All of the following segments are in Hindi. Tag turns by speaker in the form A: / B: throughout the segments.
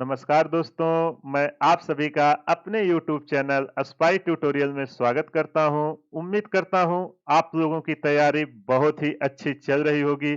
A: नमस्कार दोस्तों, मैं आप सभी का अपने YouTube चैनल स्पाई ट्यूटोरियल में स्वागत करता हूं। उम्मीद करता हूं आप लोगों की तैयारी बहुत ही अच्छी चल रही होगी।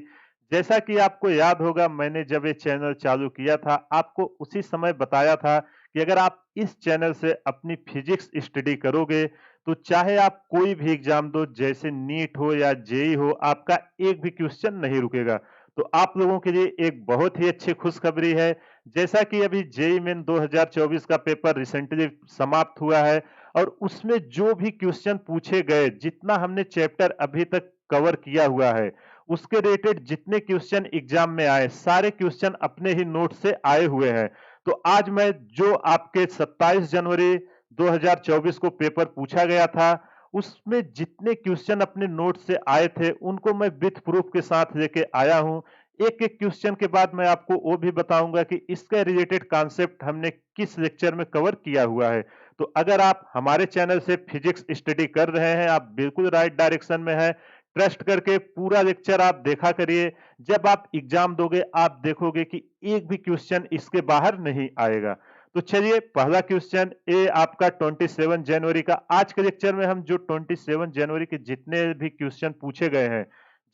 A: जैसा कि आपको याद होगा मैंने जब ये चैनल चालू किया था, आपको उसी समय बताया था कि अगर आप इस चैनल से अपनी फिजिक्स स्टडी करोगे, तो चाहे आप कोई भी एग्जाम दो जैसे नीट हो या जेईई हो, आपका एक भी क्वेश्चन नहीं रुकेगा। तो आप लोगों के लिए एक बहुत ही अच्छी खुशखबरी है। जैसा कि अभी जेईई मेन 2024 का पेपर रिसेंटली समाप्त हुआ है और उसमें जो भी क्वेश्चन पूछे गए, जितना हमने चैप्टर अभी तक कवर किया हुआ है, उसके रिलेटेड जितने क्वेश्चन एग्जाम में आए, सारे क्वेश्चन अपने ही नोट से आए हुए हैं। तो आज मैं जो आपके 27 जनवरी 2024 को पेपर पूछा गया था, उसमें जितने क्वेश्चन अपने नोट से आए थे, उनको मैं विथ प्रूफ के साथ लेके आया हूं। एक-एक क्वेश्चन के बाद मैं आपको वो भी बताऊंगा कि इसके रिलेटेड कॉन्सेप्ट हमने किस लेक्चर में कवर किया हुआ है। तो अगर आप हमारे चैनल से फिजिक्स स्टडी कर रहे हैं, आप बिल्कुल राइट डायरेक्शन में हैं। ट्रस्ट करके पूरा लेक्चर आप देखा करिए। जब आप एग्जाम दोगे, आप देखोगे कि एक भी क्वेश्चन इसके बाहर नहीं आएगा। तो चलिए पहला क्वेश्चन ये आपका 27 जनवरी का। आज के लेक्चर में हम जो 27 जनवरी के जितने भी क्वेश्चन पूछे गए हैं,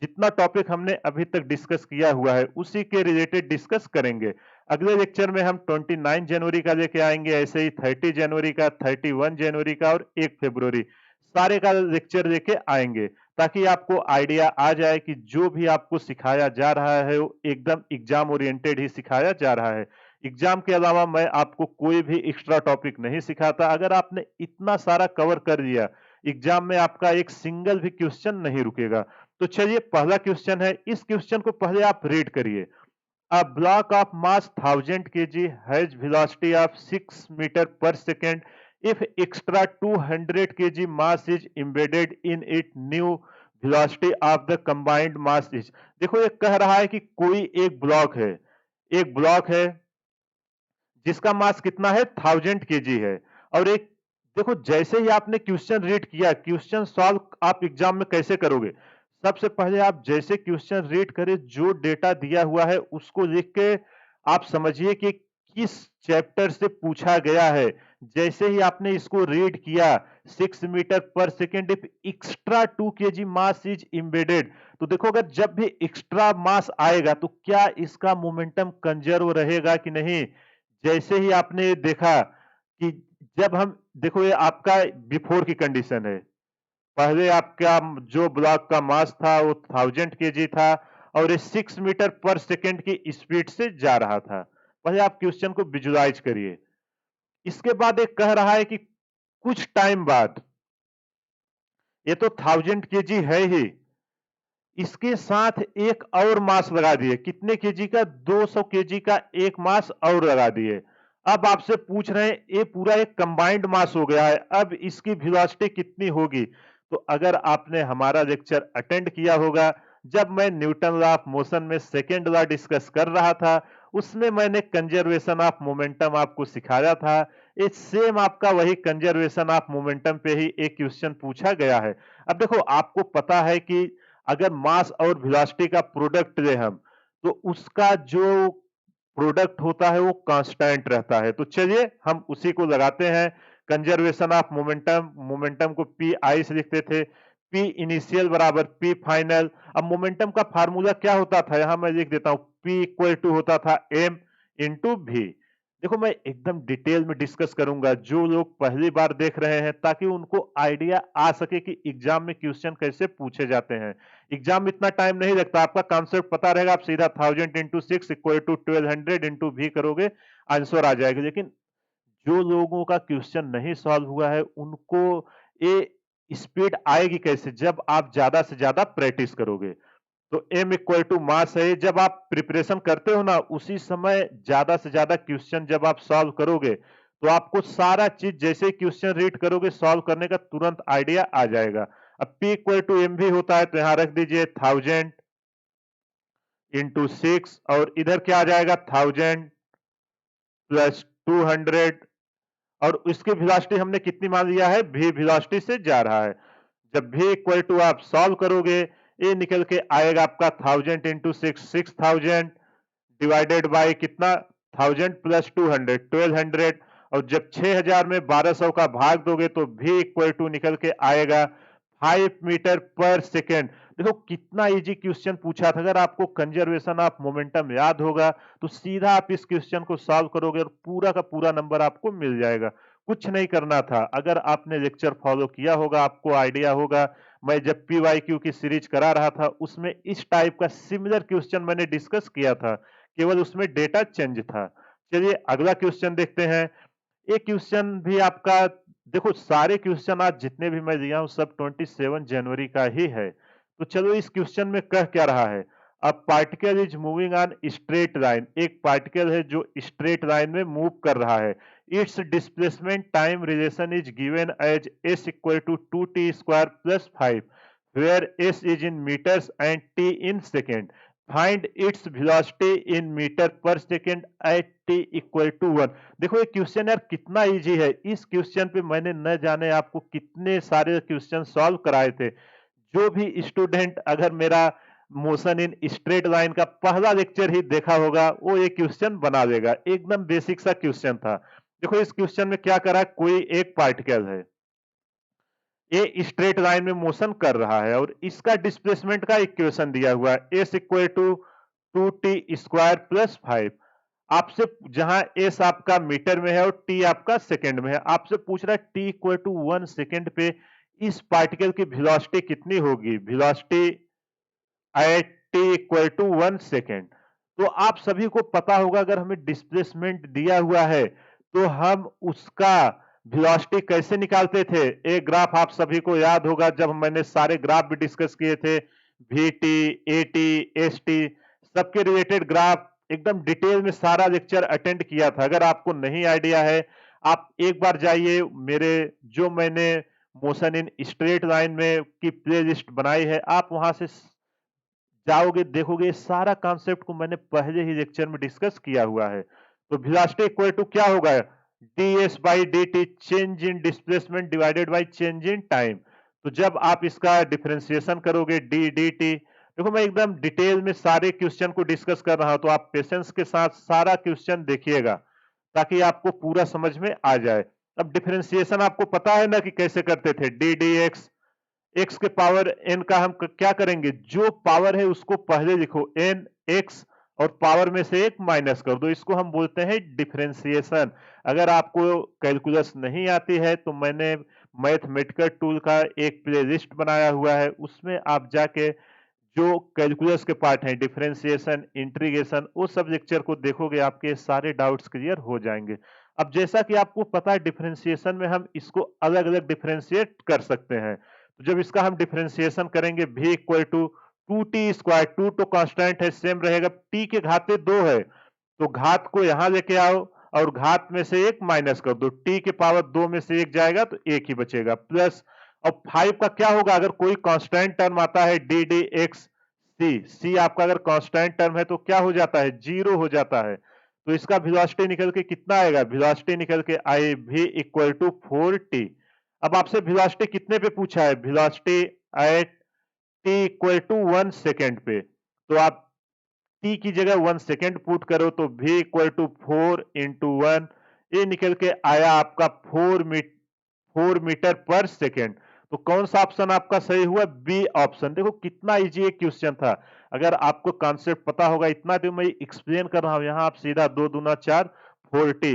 A: जितना टॉपिक हमने अभी तक डिस्कस किया हुआ है, उसी के रिलेटेड डिस्कस करेंगे। अगले लेक्चर में हम 29 जनवरी का लेके आएंगे, ऐसे ही 30 जनवरी का, 31 जनवरी का और 1 फरवरी, सारे का लेक्चर लेके आएंगे, ताकि आपको आइडिया आ जाए कि जो भी आपको सिखाया जा रहा है वो एकदम एग्जाम ओरिएंटेड ही सिखाया जा रहा है। एग्जाम के अलावा मैं आपको कोई भी एक्स्ट्रा टॉपिक नहीं सिखाता। अगर आपने इतना सारा कवर कर लिया, एग्जाम में आपका एक सिंगल भी क्वेश्चन नहीं रुकेगा। तो चलिए पहला क्वेश्चन है, इस क्वेश्चन को पहले आप रीड करिए। A block of mass 1000 kg has velocity of 6 metre पर second if extra 200 kg mass is embedded in it, new velocity of the combined mass is. देखो ये कह रहा है कि कोई एक ब्लॉक है जिसका मास कितना है, 1000 kg है। और एक, देखो जैसे ही आपने क्वेश्चन रीड किया, क्वेश्चन सॉल्व आप एग्जाम में कैसे करोगे? सबसे पहले आप जैसे क्वेश्चन रीड करें, जो डेटा दिया हुआ है उसको लिख के आप समझिए कि किस चैप्टर से पूछा गया है। जैसे ही आपने इसको रीड किया, 6 मीटर पर second if extra 2 kg mass is embedded, तो देखो अगर जब भी एक्स्ट्रा मास आएगा तो क्या इसका मोमेंटम कंजर्व रहेगा कि नहीं। जैसे ही आपने देखा कि जब हम, देखो ये आपका बिफोर की कंडीशन है। पहले आपका जो ब्लॉक का मास था वो 1000 केजी था और ये 6 मीटर पर सेकेंड की स्पीड से जा रहा था। पहले आप क्वेश्चन को विजुलाइज करिए। इसके बाद एक कह रहा है कि कुछ टाइम बाद, ये तो 1000 केजी है ही, इसके साथ एक और मास लगा दिए। कितने केजी का? 200 केजी का एक मास और लगा दिए। अब आपसे पूछ रहे हैं ये पूरा एक कंबाइंड मास हो गया है, अब इसकी वेलोसिटी कितनी होगी? तो अगर आपने हमारा लेक्चर अटेंड किया होगा, जब मैं न्यूटन लॉ ऑफ मोशन में सेकेंड लॉ डिस्कस कर रहा था, उसमें मैंने कंजर्वेशन ऑफ मोमेंटम आपको सिखाया था। ये सेम आपका वही कंजर्वेशन ऑफ मोमेंटम पे ही एक क्वेश्चन पूछा गया है। अब देखो आपको पता है कि अगर मास और वेलोसिटी का प्रोडक्ट ले हम, तो उसका जो प्रोडक्ट होता है वो कांस्टेंट रहता है। तो चलिए हम उसी को लगाते हैं। कंजर्वेशन ऑफ मोमेंटम, मोमेंटम को पी आई से लिखते थे, पी इनिशियल बराबर पी फाइनल। अब मोमेंटम का फार्मूला क्या होता था, यहां मैं लिख देता हूं, पी इक्वल टू होता था एम इंटू भी। देखो मैं एकदम डिटेल में डिस्कस करूंगा, जो लोग पहली बार देख रहे हैं, ताकि उनको आइडिया आ सके कि एग्जाम में क्वेश्चन कैसे पूछे जाते हैं। एग्जाम में इतना टाइम नहीं लगता, आपका कॉन्सेप्ट पता रहेगा, आप सीधा 1000 इंटू 6 इक्वल टू 1200 इंटू भी करोगे, आंसर आ जाएगा। लेकिन जो लोगों का क्वेश्चन नहीं सॉल्व हुआ है, उनको ये स्पीड आएगी कैसे? जब आप ज्यादा से ज्यादा प्रैक्टिस करोगे। तो m इक्वल टू मास है। जब आप प्रिपरेशन करते हो ना, उसी समय ज्यादा से ज्यादा क्वेश्चन जब आप सॉल्व करोगे, तो आपको सारा चीज जैसे क्वेश्चन रीड करोगे, सॉल्व करने का तुरंत आइडिया आ जाएगा। अब p इक्वल टू एम भी होता है, तो यहां रख दीजिए 1000 इंटू 6, और इधर क्या आ जाएगा, 1000 प्लस 200, और इसकी वेलोसिटी हमने कितनी मान लिया है, v वेलोसिटी से जा रहा है। जब v इक्वल टू आप सॉल्व करोगे, ये निकल के आएगा आपका 1000 इंटू 6, 6000 डिवाइडेड बाय कितना, 1000 प्लस 200 1200, और जब 6000 में 1200 का भाग दोगे तो v इक्वल टू निकल के आएगा 5 मीटर पर सेकेंड। देखो कितना इजी क्वेश्चन पूछा था। अगर आपको कंजर्वेशन ऑफ मोमेंटम याद होगा तो सीधा आप इस क्वेश्चन को सॉल्व करोगे और पूरा का पूरा नंबर आपको मिल जाएगा। कुछ नहीं करना था। अगर आपने लेक्चर फॉलो किया होगा आपको आइडिया होगा। मैं जब PYQ की सीरीज करा रहा था उसमें इस टाइप का सिमिलर क्वेश्चन मैंने डिस्कस किया था, केवल उसमें डेटा चेंज था। चलिए अगला क्वेश्चन देखते हैं। ये क्वेश्चन भी आपका, देखो सारे क्वेश्चन आज जितने भी मैं दिया हूं सब 27 जनवरी का ही है। तो चलो इस क्वेश्चन में कह क्या रहा है। A particle is moving on straight line, एक पार्टिकल है जो स्ट्रेट लाइन में मूव कर रहा है। Its displacement time relation is given as s equal to 2t square plus 5, where s is in metres and t in second. Find its velocity in metre पर second at t equal to 1। देखो ये क्वेश्चन यार कितना इजी है। इस क्वेश्चन पे मैंने न जाने आपको कितने सारे क्वेश्चन सॉल्व कराए थे। जो भी स्टूडेंट अगर मेरा मोशन इन स्ट्रेट लाइन का पहला लेक्चर ही देखा होगा वो ये क्वेश्चन बना देगा। एकदम बेसिक सा क्वेश्चन था। देखो इस क्वेश्चन में क्या करा, कोई एक पार्टिकल है, ये स्ट्रेट लाइन में मोशन कर रहा है और इसका डिस्प्लेसमेंट का इक्वेशन दिया हुआ है S equal to 2t square plus 5। आपसे जहां एस आपका मीटर में है और टी आपका सेकंड में है, आपसे पूछ रहा है टी इक्वल टू 1 सेकेंड पे इस पार्टिकल की वेलोसिटी कितनी होगी, velocity at T equal to 1 second. तो आप सभी को पता होगा अगर हमें डिस्प्लेसमेंट दिया हुआ है तो हम उसका वेलोसिटी कैसे निकालते थे। एक ग्राफ आप सभी को याद होगा, जब मैंने सारे ग्राफ भी डिस्कस किए थे, VT, AT, ST, सबके रिलेटेड ग्राफ एकदम डिटेल में सारा लेक्चर अटेंड किया था। अगर आपको नहीं आइडिया है आप एक बार जाइए मेरे जो मैंने मोशन इन स्ट्रेट लाइन में की प्लेलिस्ट बनाई है, आप वहां से जाओगे देखोगे सारा कॉन्सेप्ट को मैंने पहले ही लेक्चर में डिस्कस किया हुआ है। तो वेलोसिटी इक्वल टू क्या होगा, ds by dt, change in displacement divided by change in time. तो जब आप इसका डिफरेंशिएशन करोगे d dt, देखो मैं एकदम डिटेल में सारे क्वेश्चन को डिस्कस कर रहा हूं तो आप पेशेंस के साथ सारा क्वेश्चन देखिएगा ताकि आपको पूरा समझ में आ जाए। अब डिफरेंशिएशन आपको पता है ना कि कैसे करते थे, d dx, x के पावर n का हम क्या करेंगे, जो पावर है उसको पहले लिखो n x और पावर में से एक माइनस कर दो, इसको हम बोलते हैं डिफरेंशिएशन। अगर आपको कैलकुलस नहीं आती है तो मैंने मैथमेटिकल टूल का एक प्लेलिस्ट बनाया हुआ है, उसमें आप जाके जो कैलकुलस के पार्ट हैं, डिफरेंशिएशन, इंटीग्रेशन, वो सब लेक्चर को देखोगे आपके सारे डाउट्स क्लियर हो जाएंगे। अब जैसा कि आपको पता है डिफरेंशिएशन में हम इसको अलग अलग डिफरेंशिएट कर सकते हैं। तो जब इसका हम डिफरेंशिएशन करेंगे v equal to 2t square, 2 तो कांस्टेंट है सेम रहेगा, t के घाते 2 है तो घात को यहां लेके आओ और घात में से एक माइनस कर दो, t के पावर 2 में से एक जाएगा तो एक ही बचेगा, प्लस और 5 का क्या होगा, अगर कोई कांस्टेंट टर्म आता है डी डी एक्स सी, सी आपका अगर कांस्टेंट टर्म है तो क्या हो जाता है, जीरो हो जाता है। तो इसका वेलोसिटी निकल के कितना आएगा, वेलोसिटी निकल के आई v इक्वल टू 4t। अब आपसे वेलोसिटी कितने पे पूछा है, velocity at t equal to 1 second पे, तो आप t की जगह 1 सेकेंड पुट करो तो v इक्वल टू 4 इंटू 1, ये निकल के आया आपका 4 मीटर पर सेकेंड। तो कौन सा ऑप्शन आपका सही हुआ, बी ऑप्शन। देखो कितना इजी एक क्वेश्चन था। अगर आपको कॉन्सेप्ट पता होगा, इतना जो मैं एक्सप्लेन कर रहा हूं यहां आप सीधा 2 दूना 4, 4t,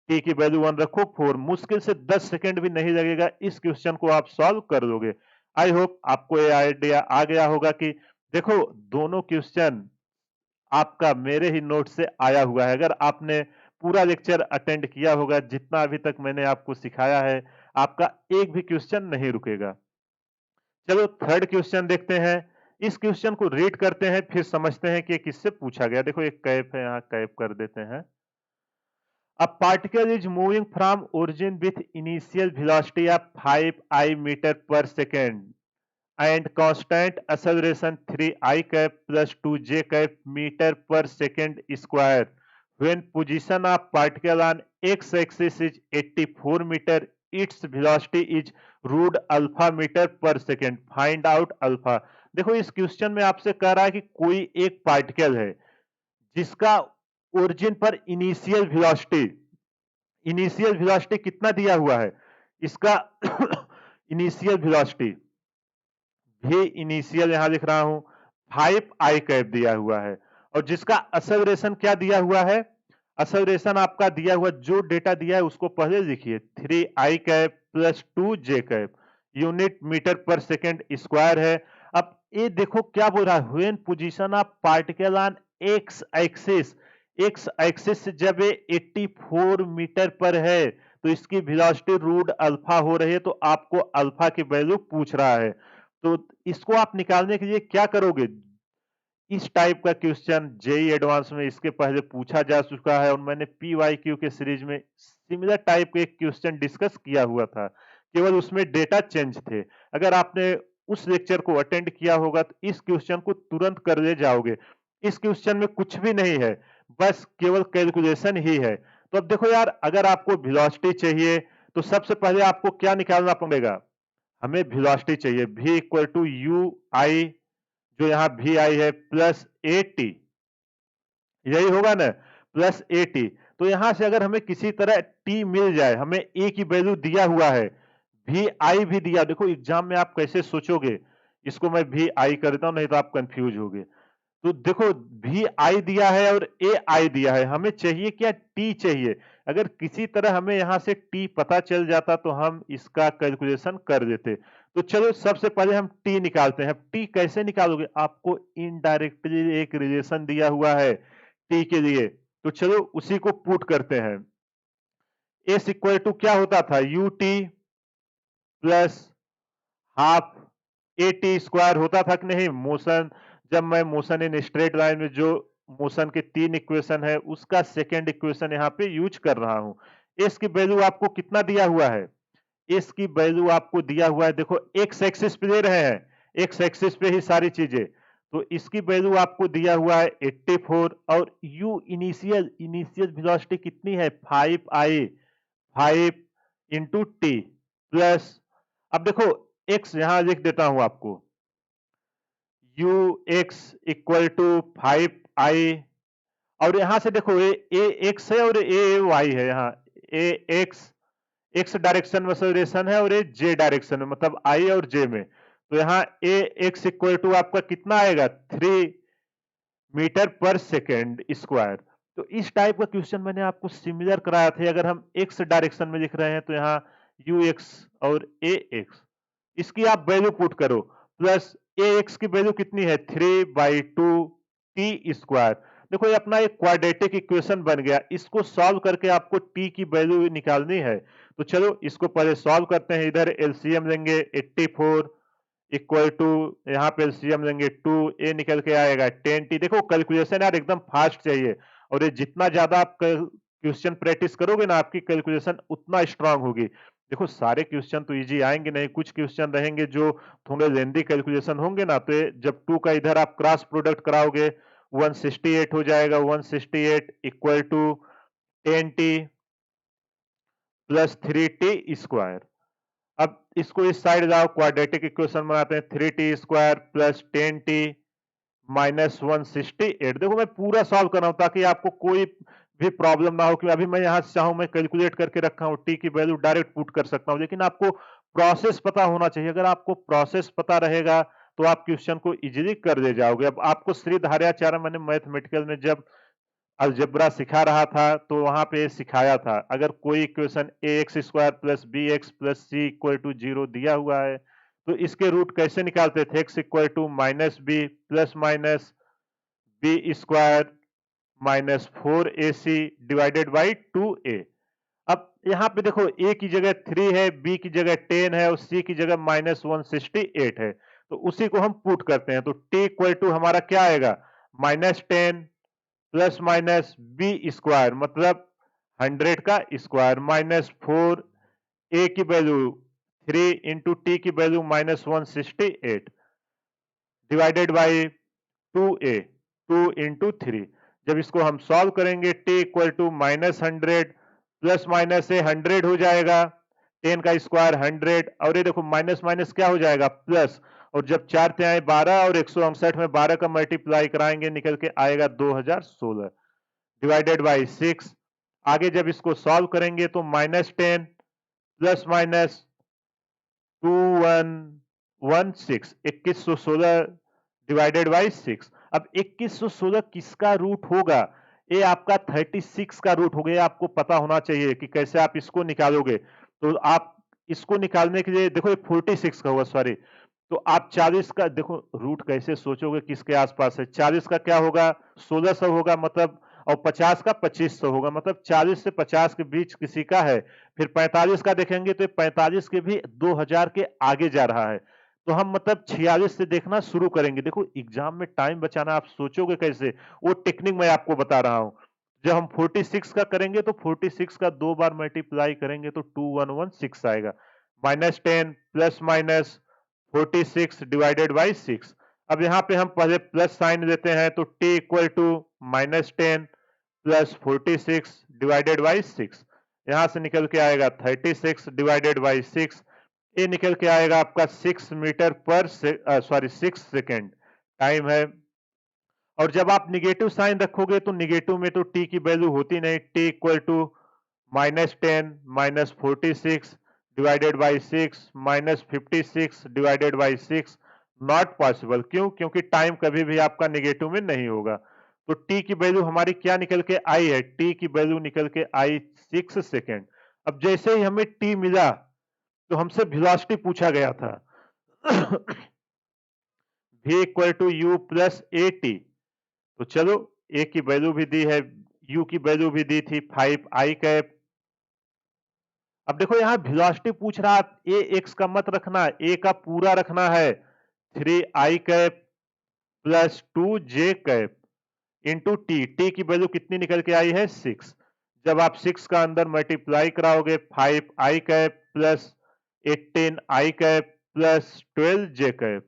A: टी की वैल्यू 1 रखो, 4, मुश्किल से 10 सेकेंड भी नहीं लगेगा, इस क्वेश्चन को आप सॉल्व कर लोगे। आई होप आपको ये आइडिया आ गया होगा कि देखो दोनों क्वेश्चन आपका मेरे ही नोट से आया हुआ है। अगर आपने पूरा लेक्चर अटेंड किया होगा, जितना अभी तक मैंने आपको सिखाया है, आपका एक भी क्वेश्चन नहीं रुकेगा। चलो थर्ड क्वेश्चन देखते हैं। इस क्वेश्चन को रीड करते हैं फिर समझते हैं कि ये किससे पूछा गया। देखो एक कैप है, यहाँ कैप कर देते हैं। A particle is moving from origin with initial velocity of 5 meter per second and constant acceleration 3 cap plus 2 cap meter per second square. When position of particle on x-axis is 84 meter, its velocity is root alpha meter per second. Find out alpha. देखो इस क्वेश्चन में आपसे कह रहा है कि कोई एक पार्टिकल है जिसका ओरिजिन पर इनिशियल वेलोसिटी कितना दिया हुआ है इसका इनिशियल वेलोसिटी भी इनिशियल यहां लिख रहा हूं 5 i कैप दिया हुआ है और जिसका एक्सेलरेशन क्या दिया हुआ है एक्सेलरेशन आपका दिया हुआ जो डेटा दिया है उसको पहले लिखिए 3i cap plus 2j cap unit metre पर सेकेंड स्क्वायर है। अब ये देखो क्या बोल रहा है when position of particle on X axis से जब ये 84 मीटर पर है तो इसकी वेलोसिटी रूट अल्फा हो रही है तो आपको अल्फा की वैल्यू पूछ रहा है। तो इसको आप निकालने के लिए क्या करोगे इस टाइप का क्वेश्चन जेई एडवांस में इसके पहले पूछा जा चुका है और मैंने पीवाईक्यू के सीरीज में सिमिलर टाइप के क्वेश्चन डिस्कस किया हुआ था केवल उसमें डेटा चेंज थे। अगर आपने उस लेक्चर को अटेंड किया होगा तो इस क्वेश्चन को तुरंत कर ले जाओगे। इस क्वेश्चन में कुछ भी नहीं है बस केवल कैलकुलेशन ही है। तो अब देखो यार अगर आपको वेलोसिटी चाहिए तो सबसे पहले आपको क्या निकालना पड़ेगा हमें वेलोसिटी चाहिए v इक्वल टू यू आई जो यहाँ वी आई है प्लस ए टी यही होगा ना प्लस ए टी। तो यहां से अगर हमें किसी तरह टी मिल जाए हमें ए की वैल्यू दिया हुआ है वी आई भी दिया देखो एग्जाम में आप कैसे सोचोगे इसको मैं वी आई कर देता हूं नहीं तो आप कंफ्यूज होगे। तो देखो वी आई दिया है और ए आई दिया है हमें चाहिए क्या टी चाहिए। अगर किसी तरह हमें यहां से टी पता चल जाता तो हम इसका कैलकुलेशन कर देते। तो चलो सबसे पहले हम टी निकालते हैं। टी कैसे निकालोगे आपको इनडायरेक्टली एक रिलेशन दिया हुआ है टी के लिए तो चलो उसी को पुट करते हैं। एस इक्वल टू क्या होता था you T plus half A T square होता था कि नहीं मोशन जब मैं मोशन इन स्ट्रेट लाइन में जो मोशन के 3 इक्वेशन है उसका सेकेंड इक्वेशन यहाँ पे यूज कर रहा हूं। एस की वैल्यू आपको कितना दिया हुआ है एस की वैल्यू आपको दिया हुआ है देखो एक्स एक्सिस पे दे रहे हैं एक्स एक्सिस पे ही सारी चीजें तो इसकी वैल्यू आपको दिया हुआ है 84 और यू इनिशियल इनिशियल वेलोसिटी कितनी है 5i 5 इंटू टी प्लस अब देखो एक्स यहां लिख देता हूं आपको you x equal to 5i और यहां से देखो ए एक्स है और ए वाई है यहाँ ए एक्स डायरेक्शन में एक्सेलरेशन है और ये जे डायरेक्शन में मतलब आई और जे में तो यहाँ ए एक्स इक्वल टू आपका कितना आएगा 3 मीटर पर सेकेंड स्क्वायर। तो इस टाइप का क्वेश्चन मैंने आपको सिमिलर कराया था अगर हम एक्स डायरेक्शन में लिख रहे हैं तो यहाँ यू एक्स और ए एक्स इसकी आप वैल्यू पुट करो प्लस ए एक्स की वैल्यू कितनी है 3/2 टी स्क्वायर। देखो ये अपना एक क्वाड्रेटिक इक्वेशन बन गया इसको सॉल्व करके आपको टी की वैल्यू निकालनी है। तो चलो इसको पहले सॉल्व करते हैं इधर एलसीएम लेंगे 84 इक्वल टू यहाँ पे एलसीएम लेंगे 2 ए निकल के आएगा 10t। देखो कैलकुलेशन यार एकदम फास्ट चाहिए और ये जितना ज्यादा आप क्वेश्चन प्रैक्टिस करोगे ना आपकी कैलकुलेशन उतना स्ट्रांग होगी। देखो सारे क्वेश्चन तो इजी आएंगे नहीं कुछ क्वेश्चन रहेंगे जो थोड़े लेंदी कैलकुलेशन होंगे ना तो जब 2 का इधर आप क्रॉस प्रोडक्ट कराओगे 168 हो जाएगा 168 equal to 10t plus 3t square. अब इसको इस साइड लाओ क्वाड्रेटिक इक्वेशन बनाते हैं 3t square plus 10t minus 168। देखो मैं पूरा सॉल्व कर रहा हूं ताकि आपको कोई भी प्रॉब्लम ना हो कि अभी मैं यहां से चाहूं मैं कैलकुलेट करके रखा हूं टी की वैल्यू डायरेक्ट पुट कर सकता हूं लेकिन आपको प्रोसेस पता होना चाहिए। अगर आपको प्रोसेस पता रहेगा तो आप क्वेश्चन को इजीली कर ले जाओगे। अब आपको श्री धार्याचार्य मैंने मैथमेटिकल में जब अलजेब्रा सिखा रहा था तो वहां पे सिखाया था अगर कोई equation A X square plus B X plus C equal to 0 दिया हुआ है तो इसके रूट कैसे निकालते थे X equal to minus B plus minus B square minus 4ac divided by 2a। अब यहाँ पे देखो a की जगह 3 है b की जगह 10 है और c की जगह माइनस 168 है तो उसी को हम पुट करते हैं तो t इक्वल टू हमारा क्या आएगा minus 10 plus minus B square मतलब 100 का स्क्वायर माइनस 4 ए की वैल्यू 3 इंटू टी की value minus 168 divided by 2a 2 into 3। जब इसको हम सॉल्व करेंगे t equal to minus 100 plus minus से 100 हो जाएगा 10 का स्क्वायर 100 और ये देखो माइनस माइनस क्या हो जाएगा प्लस और जब 4 ते आए 12 और 159 में 12 का मल्टीप्लाई कराएंगे निकल के आएगा 2016। Divided by 6। आगे जब इसको सॉल्व करेंगे तो -10 प्लस माइनस 2116, 2116 डिवाइडेड बाई 6। अब 2116 किसका रूट होगा? ये आपका 36 का रूट हो गया। आपको पता होना चाहिए कि कैसे आप इसको निकालोगे। तो आप इसको निकालने के लिए देखो, ये 46 का होगा, सॉरी। तो आप 40 का देखो रूट कैसे सोचोगे, किसके आसपास है? 40 का क्या होगा? 1600 होगा मतलब, और 50 का 2500 होगा मतलब 40 से 50 के बीच किसी का है। फिर 45 का देखेंगे तो 45 के भी 2000 के आगे जा रहा है। तो हम मतलब 46 से देखना शुरू करेंगे। देखो एग्जाम में टाइम बचाना आप सोचोगे कैसे, वो टेक्निक मैं आपको बता रहा हूं। जब हम 46 का करेंगे तो 46 का 2 बार मल्टीप्लाई करेंगे तो 2116 आएगा। -10 प्लस माइनस 46 डिवाइडेड बाई 6। अब यहाँ पे हम पहले प्लस साइन देते हैं तो t equal to -10 plus 46 divided by 6। यहां से निकल के आएगा 36 डिवाइडेड बाई 6। ये निकल के आएगा आपका 6 मीटर पर सॉरी 6 सेकेंड टाइम है। और जब आप निगेटिव साइन रखोगे तो निगेटिव में तो t की वैल्यू होती नहीं। t equal to -10 minus 46 divided by 6 minus 56 divided by 6 not possible. क्यों? क्योंकि टाइम कभी भी आपका निगेटिव में नहीं होगा। तो t की वैल्यू हमारी क्या निकल के आई है? t की वैल्यू निकल के आई 6 सेकेंड। अब जैसे ही हमें t मिला तो हमसे वेलोसिटी पूछा गया था। v equal to U plus A T. तो चलो, ए की वैल्यू भी दी है, यू की वैल्यू भी दी थी 5 आई कैप। अब देखो यहां वेलोसिटी पूछ रहा, ए एक्स का मत रखना, ए का पूरा रखना है। 3 आई कैप प्लस 2 जे कैप इंटू टी। टी की वैल्यू कितनी निकल के आई है? 6। जब आप 6 का अंदर मल्टीप्लाई कराओगे 5 आई कैप प्लस 18 आई कैप प्लस 12 जे कैप।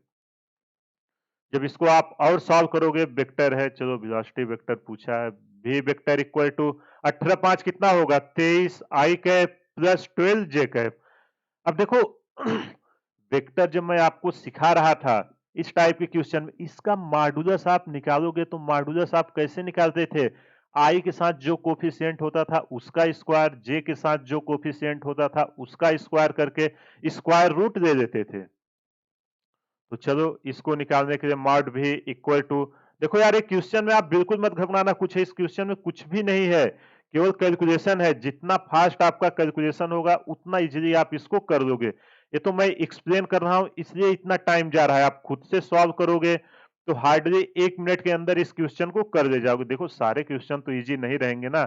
A: जब इसको आप और सॉल्व करोगे, वेक्टर है, चलो वेलोसिटी वेक्टर पूछा है, v वेक्टर इक्वल टू 18 5 कितना होगा? 23 आई कैप प्लस 12 जे कैप। अब देखो वेक्टर जब मैं आपको सिखा रहा था इस टाइप के क्वेश्चन में, इसका मॉडुलस आप निकालोगे तो मॉडुलस आप कैसे निकालते थे? आई के साथ जो कोफिशिएंट होता था उसका स्क्वायर, जे के साथ जो कोफिशिएंट होता था उसका स्क्वायर करके स्क्वायर रूट दे देते थे। तो चलो इसको निकालने के लिए मॉड भी इक्वल टू, देखो यार ये क्वेश्चन में आप बिल्कुल मत घबराना, कुछ है इस क्वेश्चन में कुछ भी नहीं है, केवल कैलकुलेशन है। जितना फास्ट आपका कैलकुलेशन होगा उतना इजीली आप इसको कर लोगे। ये तो मैं एक्सप्लेन कर रहा हूं इसलिए इतना टाइम जा रहा है। आप खुद से सॉल्व करोगे तो हार्डली 1 मिनट के अंदर इस क्वेश्चन को कर ले जाओगे। देखो सारे क्वेश्चन तो इजी नहीं रहेंगे ना,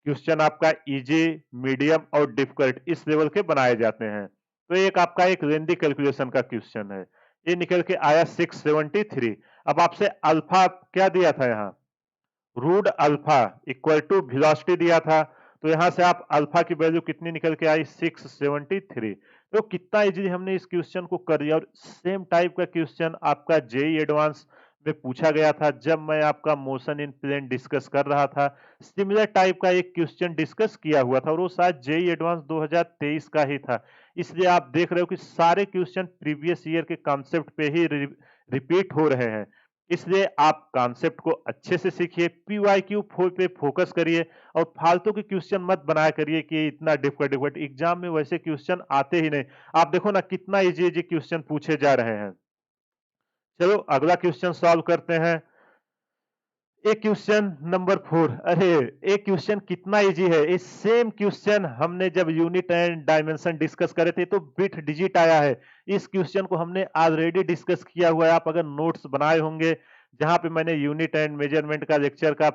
A: क्वेश्चन आपका इजी, मीडियम और डिफिकल्ट इस लेवल के बनाए जाते हैं। तो एक आपका एक लेंदी कैलकुलेशन का क्वेश्चन है। ये निकल के आया 673। अब आपसे अल्फा क्या दिया था? यहाँ root alpha equal to velocity दिया था। तो यहां से आप अल्फा की वैल्यू कितनी निकल के आई? 673। तो कितना इजीली हमने इस क्वेश्चन को कर दिया। और सेम टाइप का क्वेश्चन आपका जेई एडवांस में पूछा गया था जब मैं आपका मोशन इन प्लेन डिस्कस कर रहा था। सिमिलर टाइप का एक क्वेश्चन डिस्कस किया हुआ था और वो शायद जेई एडवांस 2023 का ही था। इसलिए आप देख रहे हो कि सारे क्वेश्चन प्रीवियस ईयर के कॉन्सेप्ट पे ही रिपीट हो रहे हैं। इसलिए आप कॉन्सेप्ट को अच्छे से सीखिए, पीवाईक्यू पे फोकस करिए और फालतू के क्वेश्चन मत बनाया करिए कि इतना डिफिकल्ट एग्जाम में वैसे क्वेश्चन आते ही नहीं। आप देखो ना कितना इजी इजी क्वेश्चन पूछे जा रहे हैं। चलो अगला क्वेश्चन सॉल्व करते हैं। एक क्वेश्चन नंबर 4। अरे एक क्वेश्चन कितना इजी है। ये सेम क्वेश्चन हमने जब यूनिट एंड डायमेंशन डिस्कस करे थे तो बिट डिजिट आया है। इस क्वेश्चन को हमने ऑलरेडी डिस्कस किया हुआ है। आप अगर नोट्स बनाए होंगे जहां पे मैंने यूनिट एंड मेजरमेंट का लेक्चर का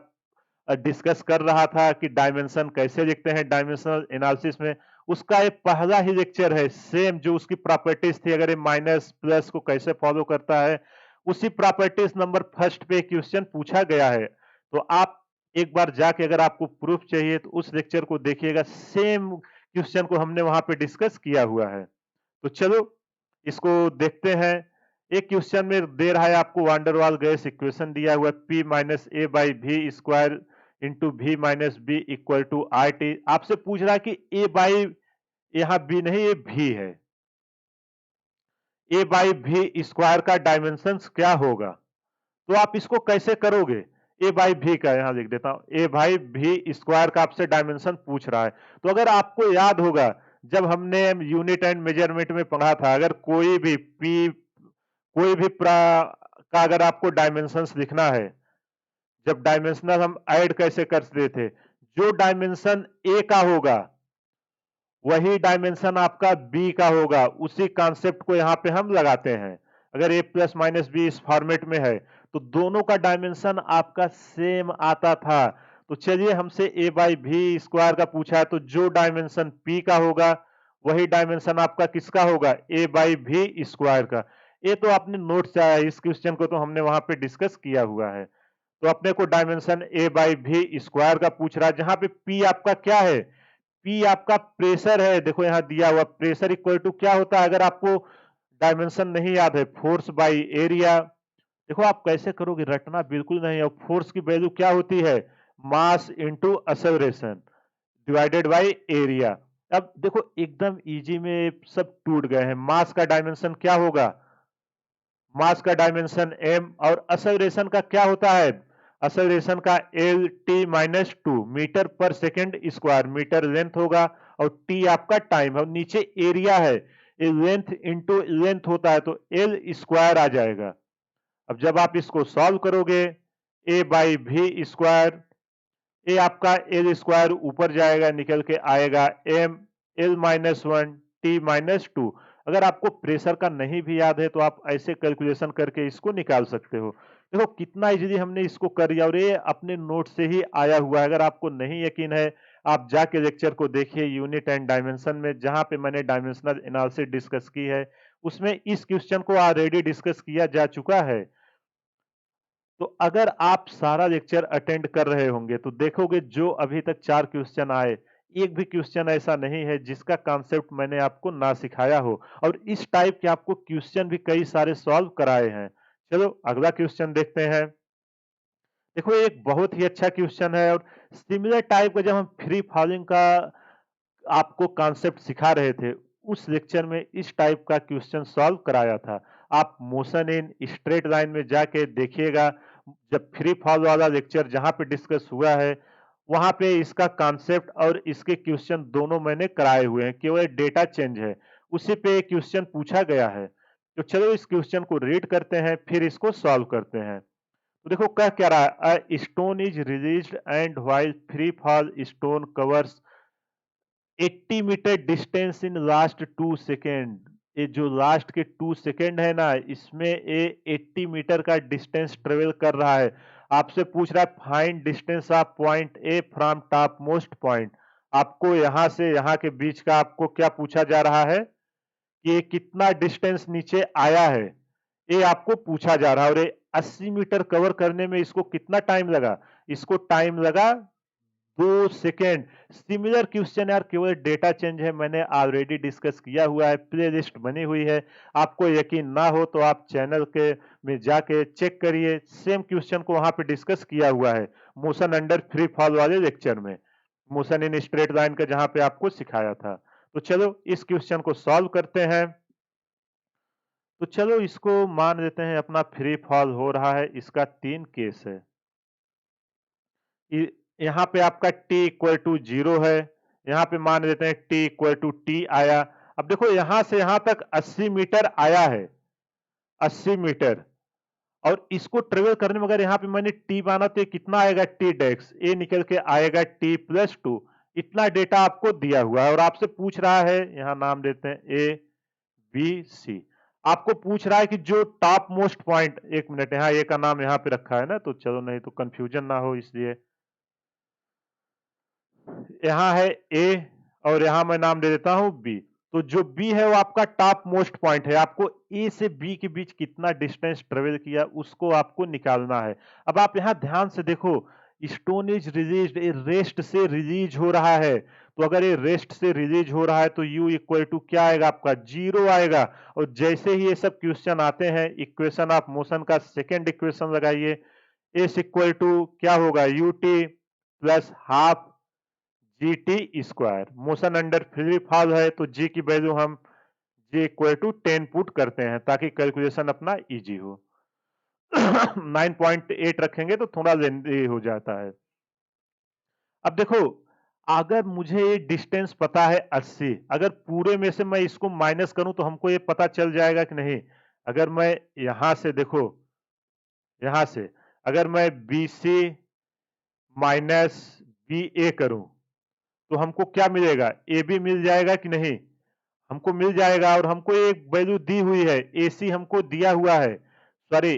A: डिस्कस कर रहा था कि डायमेंशन कैसे लिखते हैं डायमेंशनल एनालिसिस में, उसका ये पहला ही लेक्चर है। सेम जो उसकी प्रॉपर्टीज थी, अगर ये माइनस प्लस को कैसे फॉलो करता है, उसी प्रॉपर्टीज नंबर फर्स्ट पे क्वेश्चन पूछा गया है। तो आप एक बार जाके अगर आपको प्रूफ चाहिए तो उस लेक्चर को देखिएगा, सेम क्वेश्चन को हमने वहां पे डिस्कस किया हुआ है। तो चलो इसको देखते हैं। एक क्वेश्चन में दे रहा है आपको वांडरवाल गैस इक्वेशन दिया हुआ है, P minus A by V square into V minus B equal to R T. आपसे पूछ रहा है कि ए बाई, यहाँ बी नहीं ये भी है, ए बाई वी स्क्वायर का डायमेंशन क्या होगा। तो आप इसको कैसे करोगे? ए बाई भी का यहाँ लिख देता हूं, ए बाई भी स्क्वायर का आपसे डायमेंशन पूछ रहा है। तो अगर आपको याद होगा जब हमने यूनिट एंड मेजरमेंट में पढ़ा था, अगर कोई भी पी कोई भी का अगर आपको डायमेंशंस लिखना है, जब डायमेंशनल हम ऐड कैसे करते थे, जो डायमेंशन ए का होगा वही डायमेंशन आपका बी का होगा। उसी कॉन्सेप्ट को यहाँ पे हम लगाते हैं। अगर ए प्लस माइनस बी इस फॉर्मेट में है तो दोनों का डायमेंशन आपका सेम आता था। तो चलिए हमसे ए बाई भी स्क्वायर का पूछा है, तो जो डायमेंशन पी का होगा वही डायमेंशन आपका किसका होगा, ए बाई भी स्क्वायर का। ये तो आपने नोट से आया, इस क्वेश्चन को तो हमने वहां पे डिस्कस किया हुआ है। तो अपने को डायमेंशन ए बाई भी स्क्वायर का पूछ रहा है, जहां पे पी आपका क्या है, पी आपका प्रेशर है। देखो यहाँ दिया हुआ प्रेशर इक्वल टू क्या होता है, अगर आपको डायमेंशन नहीं याद है, फोर्स बाई एरिया। देखो आप कैसे करोगे, रटना बिल्कुल नहीं है। फोर्स की वैल्यू क्या होती है, mass into acceleration divided by area. अब देखो एकदम इजी में सब टूट गए हैं। मास का डायमेंशन क्या होगा, मास का डायमेंशन m, और एक्सेलरेशन का क्या होता है, एक्सेलरेशन का L T minus two metre पर सेकेंड स्क्वायर, मीटर लेंथ होगा और टी आपका टाइम है, और नीचे एरिया है, लेंथ इंटू लेंथ होता है तो एल स्क्वायर आ जाएगा। अब जब आप इसको सॉल्व करोगे, ए बाई भी स्क्वायर, ए आपका एल स्क्वायर ऊपर जाएगा निकल के आएगा M L minus one T minus two. अगर आपको प्रेशर का नहीं भी याद है तो आप ऐसे कैलकुलेशन करके इसको निकाल सकते हो। देखो कितना इजीली हमने इसको कर दिया, और ये अपने नोट से ही आया हुआ है। अगर आपको नहीं यकीन है आप जाके लेक्चर को देखिए यूनिट एंड डायमेंशन में, जहां पे मैंने डायमेंशनल एनालिसिस डिस्कस की है उसमें इस क्वेश्चन को ऑलरेडी डिस्कस किया जा चुका है। तो अगर आप सारा लेक्चर अटेंड कर रहे होंगे तो देखोगे जो अभी तक 4 क्वेश्चन आए, एक भी क्वेश्चन ऐसा नहीं है जिसका कॉन्सेप्ट मैंने आपको ना सिखाया हो, और इस टाइप के आपको क्वेश्चन भी कई सारे सॉल्व कराए हैं। चलो अगला क्वेश्चन देखते हैं। देखो एक बहुत ही अच्छा क्वेश्चन है, और सिमिलर टाइप का जब हम फ्री फॉलिंग का आपको कॉन्सेप्ट सिखा रहे थे उस लेक्चर में इस टाइप का क्वेश्चन सॉल्व कराया था। आप मोशन इन स्ट्रेट लाइन में जाके देखिएगा, जब फ्री फॉल वाला लेक्चर जहां पे डिस्कस हुआ है वहां पे इसका कॉन्सेप्ट और इसके क्वेश्चन दोनों मैंने कराए हुए हैं, केवल डेटा चेंज है, उसी पे क्वेश्चन पूछा गया है। तो चलो इस क्वेश्चन को रीड करते हैं फिर इसको सॉल्व करते हैं। तो देखो कह क्या रहा है, a stone is released and while free fall stone covers 80 metre distance in last 2 second. ये जो लास्ट के 2 सेकेंड है ना, इसमें ये 80 मीटर का डिस्टेंस ट्रेवल कर रहा है। आपसे पूछ रहा है find distance of point A from top most point. आपको यहां से यहां के बीच का आपको क्या पूछा जा रहा है कि ये कितना डिस्टेंस नीचे आया है, ये आपको पूछा जा रहा है। और ये 80 मीटर कवर करने में इसको कितना टाइम लगा, इसको टाइम लगा 2 सेकेंड। सिमिलर क्वेश्चन यार, केवल डेटा चेंज है, मैंने ऑलरेडी डिस्कस किया हुआ है, प्लेलिस्ट बनी हुई है। आपको यकीन ना हो तो आप चैनल के में जाके चेक करिए, सेम क्वेश्चन को वहां पे डिस्कस किया हुआ है मोशन अंडर फ्री फॉल वाले लेक्चर में, मोशन इन स्ट्रेट लाइन का जहां पे आपको सिखाया था। तो चलो इस क्वेश्चन को सॉल्व करते हैं। तो चलो इसको मान लेते हैं अपना फ्री फॉल हो रहा है, इसका 3 केस है। यहाँ पे आपका t इक्वल टू 0 है, यहाँ पे मान लेते हैं t इक्वल टू टी आया। अब देखो यहां से यहां तक 80 मीटर आया है, 80 मीटर, और इसको ट्रेवल करने में अगर यहाँ पे मैंने t माना तो ये कितना आएगा, t डेक्स, ए निकल के आएगा t प्लस टू। इतना डेटा आपको दिया हुआ है और आपसे पूछ रहा है, यहाँ नाम देते हैं ए बी सी। आपको पूछ रहा है कि जो टॉप मोस्ट पॉइंट, एक मिनट यहाँ ए का नाम यहाँ पे रखा है ना, तो चलो नहीं तो कंफ्यूजन ना हो इसलिए यहाँ है ए और यहाँ मैं नाम दे देता हूं बी। तो जो बी है वो आपका टॉप मोस्ट पॉइंट है, आपको ए से बी के बीच कितना डिस्टेंस ट्रेवल किया उसको आपको निकालना है। अब आप यहाँ ध्यान से देखो, स्टोन इज रिलीज, रेस्ट से रिलीज हो रहा है, तो अगर ये रेस्ट से रिलीज हो रहा है तो u इक्वल टू क्या आएगा आपका, 0 आएगा। और जैसे ही ये सब क्वेश्चन आते हैं, इक्वेशन ऑफ मोशन का सेकेंड इक्वेशन लगाइए, एस इक्वल टू क्या होगा, you T plus half G T square. Motion under free fall है तो जी की वैल्यू हम जी इक्वल टू 10 पुट करते हैं ताकि कैलकुलेशन अपना इजी हो। 9.8 रखेंगे तो थोड़ा लेंदी हो जाता है। अब देखो, अगर मुझे ये डिस्टेंस पता है 80, अगर पूरे में से मैं इसको माइनस करूं तो हमको ये पता चल जाएगा कि नहीं। अगर मैं यहां से देखो, यहां से अगर मैं BC माइनस BA करूं तो हमको क्या मिलेगा, AB मिल जाएगा कि नहीं। हमको मिल जाएगा, और हमको एक वैल्यू दी हुई है, AC हमको दिया हुआ है। सॉरी,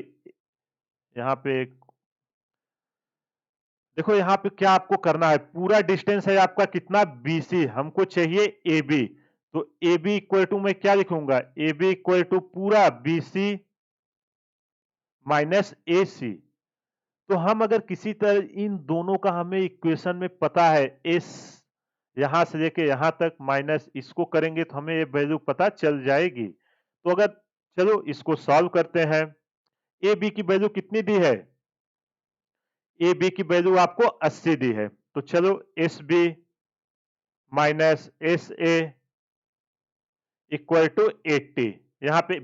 A: यहाँ पे देखो, यहाँ पे क्या आपको करना है, पूरा डिस्टेंस है आपका कितना, BC, हमको चाहिए AB। तो AB इक्वल टू मैं क्या लिखूंगा, AB इक्वल टू पूरा BC माइनस AC। तो हम अगर किसी तरह इन दोनों का हमें इक्वेशन में पता है, S यहां से लेके यहां तक माइनस इसको करेंगे तो हमें ये वैल्यू पता चल जाएगी। तो अगर चलो इसको सॉल्व करते हैं। AB की वैल्यू कितनी दी है, AB की वैल्यू आपको 80 दी है। तो चलो SB minus SA equal to 80, यहाँ पे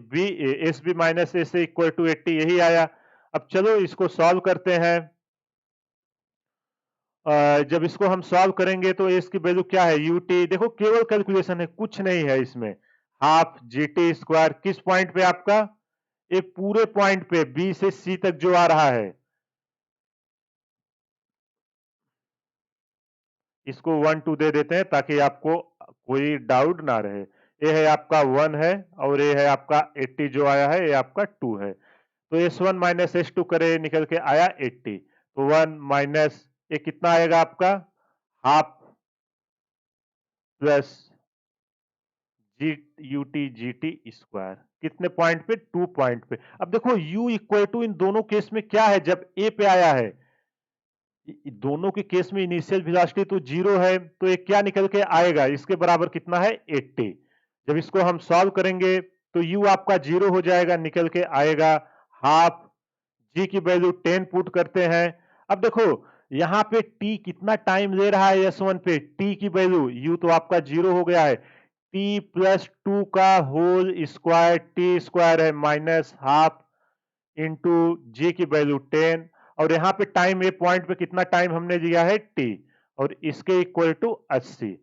A: SB minus SA equal to 80 यही आया। अब चलो इसको सॉल्व करते हैं। जब इसको हम सॉल्व करेंगे तो इसकी वैल्यू क्या है, UT, देखो केवल कैलकुलेशन है, कुछ नहीं है इसमें। हाफ GT स्क्वायर किस पॉइंट पे आपका, एक पूरे पॉइंट पे B से C तक जो आ रहा है, इसको 1 2 दे देते हैं ताकि आपको कोई डाउट ना रहे। ये है आपका 1 है, और ये है आपका 80 जो आया है, ये आपका 2 है। तो S1 माइनस S2 करे, निकल के आया 80। तो 1 माइनस ये कितना आएगा आपका, हाफ प्लस UT स्क्वायर, कितने पॉइंट पे, 2 पॉइंट पे। अब देखो U इक्वल टू इन दोनों केस में क्या है, जब A पे आया है, दोनों के केस में इनिशियल वेलोसिटी तो 0 है, तो ये क्या निकल के आएगा, इसके बराबर कितना है, 80। जब इसको हम सॉल्व करेंगे तो U आपका 0 हो जाएगा, निकल के आएगा हाफ, G की वैल्यू 10 पुट करते हैं। अब देखो यहाँ पे T कितना टाइम ले रहा है, S1 पे T की वैल्यू, U तो आपका 0 हो गया है, T प्लस 2 का होल स्क्वायर, T स्क्वायर है माइनस हाफ इंटू G की वैल्यू 10, और यहाँ पे टाइम, ए पॉइंट पे कितना टाइम हमने दिया है, T, और इसके इक्वल टू 80।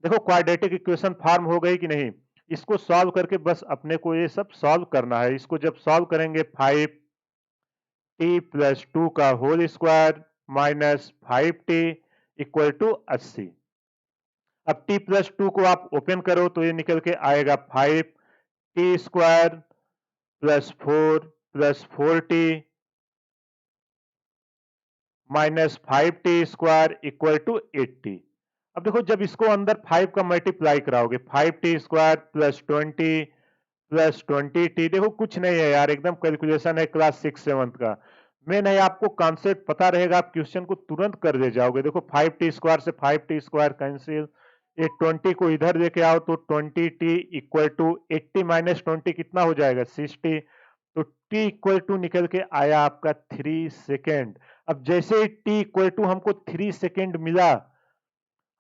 A: देखो क्वाड्रेटिक इक्वेशन फॉर्म हो गई कि नहीं। इसको सॉल्व करके बस अपने को ये सब सॉल्व करना है। इसको जब सॉल्व करेंगे, 5t प्लस 2 का whole square minus 5t equal to 80। अब t प्लस 2 को आप ओपन करो तो ये निकल के आएगा 5t square plus 4 plus 4t minus 5t square equal to 80। अब देखो जब इसको अंदर 5 का मल्टीप्लाई कराओगे, 5t square plus 20 plus 20t, देखो कुछ नहीं है यार, एकदम कैलकुलेशन है क्लास 6 7 का। मेन है आपको कॉन्सेप्ट पता रहेगा, आप क्वेश्चन को तुरंत कर दे जाओगे। देखो 5t स्क्वायर से 5t स्क्वायर कैंसिल, ये 20 को इधर लेके आओ तो 20t इक्वल टू 80 माइनस 20 कितना हो जाएगा, 60। तो t इक्वल टू निकल के आया आपका 3 सेकेंड। अब जैसे ही t इक्वल टू हमको 3 सेकेंड मिला,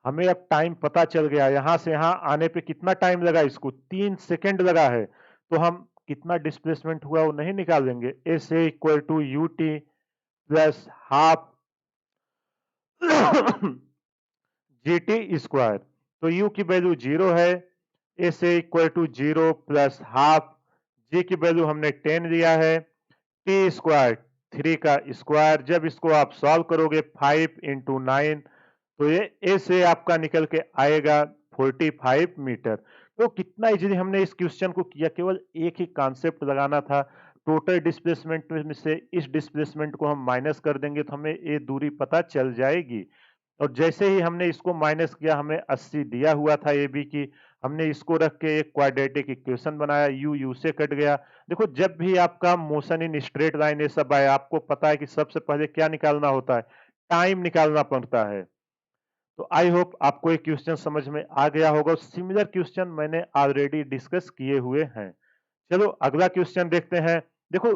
A: हमें अब टाइम पता चल गया, यहां से यहां आने पे कितना टाइम लगा, इसको 3 सेकेंड लगा है। तो हम कितना डिस्प्लेसमेंट हुआ वो नहीं निकालेंगे, S A equal to U T plus half G T square. तो u की वैल्यू 0 है, S A equal to 0 plus half, G की वैल्यू हमने 10 लिया है, टी स्क्वायर 3 का स्क्वायर। जब इसको आप सॉल्व करोगे 5 इंटू 9, तो ये ए से आपका निकल के आएगा 45 मीटर। तो कितना इजीली हमने इस क्वेश्चन को किया, केवल एक ही कॉन्सेप्ट लगाना था। टोटल डिस्प्लेसमेंट में से इस डिस्प्लेसमेंट को हम माइनस कर देंगे तो हमें ये दूरी पता चल जाएगी। और जैसे ही हमने इसको माइनस किया, हमें 80 दिया हुआ था ए बी की, हमने इसको रख के एक क्वाड्रेटिक इक्वेशन बनाया, यू से कट गया। देखो जब भी आपका मोशन इन स्ट्रेट लाइन ये सब आए, आपको पता है कि सबसे पहले क्या निकालना होता है, टाइम निकालना पड़ता है। तो आई होप आपको ये क्वेश्चन समझ में आ गया होगा। सिमिलर क्वेश्चन मैंने ऑलरेडी डिस्कस किए हुए हैं। चलो अगला क्वेश्चन देखते हैं। देखो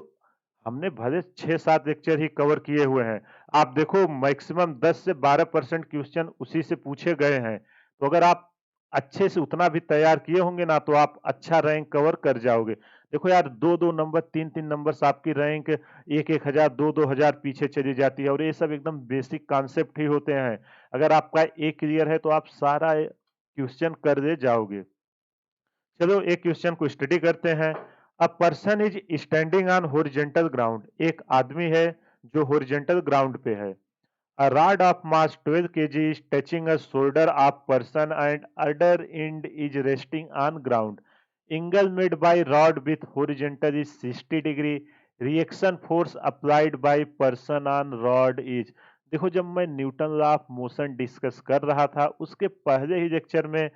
A: हमने भले 6 7 लेक्चर ही कवर किए हुए हैं, आप देखो मैक्सिमम 10 से 12% क्वेश्चन उसी से पूछे गए हैं। तो अगर आप अच्छे से उतना भी तैयार किए होंगे ना, तो आप अच्छा रैंक कवर कर जाओगे। देखो यार 2-2 नंबर 3-3 नंबर्स आपकी रैंक 1-1 हजार 2-2 हजार पीछे चली जाती है और ये सब एकदम बेसिक कॉन्सेप्ट ही होते हैं। अगर आपका एक क्लियर है तो आप सारा क्वेश्चन कर दे जाओगे। चलो एक क्वेश्चन को स्टडी करते हैं। A person is standing on horizontal ground, एक आदमी है जो हॉरिजॉन्टल ग्राउंड पे है। A rod of mass 12 kg is touching a shoulder of person and other end is resting on ground. Angle made by rod with horizontal is 60 degree. Reaction force applied by person on rod is। देखो जब मैं Newton law of motion discuss कर रहा था उसके पहले ही लेक्चर में,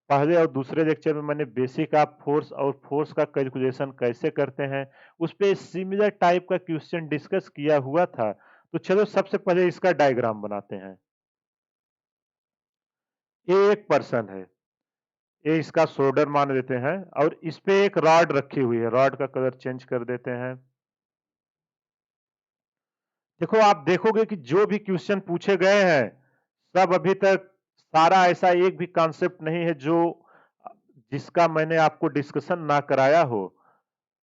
A: पहले और दूसरे लेक्चर में मैंने बेसिक ऑफ फोर्स और फोर्स का कैलकुलेशन कैसे करते हैं उस पे सिमिलर टाइप का क्वेश्चन डिस्कस किया हुआ था। तो चलो सबसे पहले इसका डायग्राम बनाते हैं। ये एक पर्सन है, ये इसका शोल्डर मान लेते हैं और इस पे एक रॉड रखी हुई है। रॉड का कलर चेंज कर देते हैं। देखो आप देखोगे कि जो भी क्वेश्चन पूछे गए हैं सब अभी तक सारा ऐसा एक भी कॉन्सेप्ट नहीं है जो जिसका मैंने आपको डिस्कशन ना कराया हो।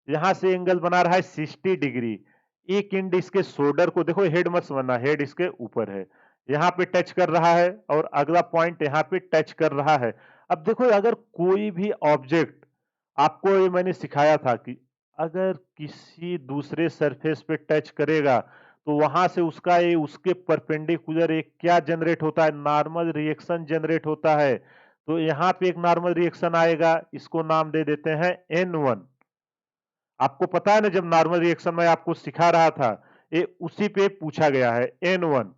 A: यहां से एंगल बना रहा है 60 डिग्री। एक एंड इसके शोल्डर को देखो, हेड मत समझना, हेड इसके ऊपर है, यहाँ पे टच कर रहा है और अगला पॉइंट यहाँ पे टच कर रहा है। अब देखो अगर कोई भी ऑब्जेक्ट, आपको ये मैंने सिखाया था कि अगर किसी दूसरे सरफेस पे टच करेगा तो वहां से उसका ये उसके परपेंडिकुलर एक क्या जनरेट होता है, नॉर्मल रिएक्शन जनरेट होता है। तो यहाँ पे एक नॉर्मल रिएक्शन आएगा, इसको नाम दे देते हैं N1। आपको पता है ना, जब नॉर्मल रिएक्शन मैं आपको सिखा रहा था ये उसी पे पूछा गया है N1।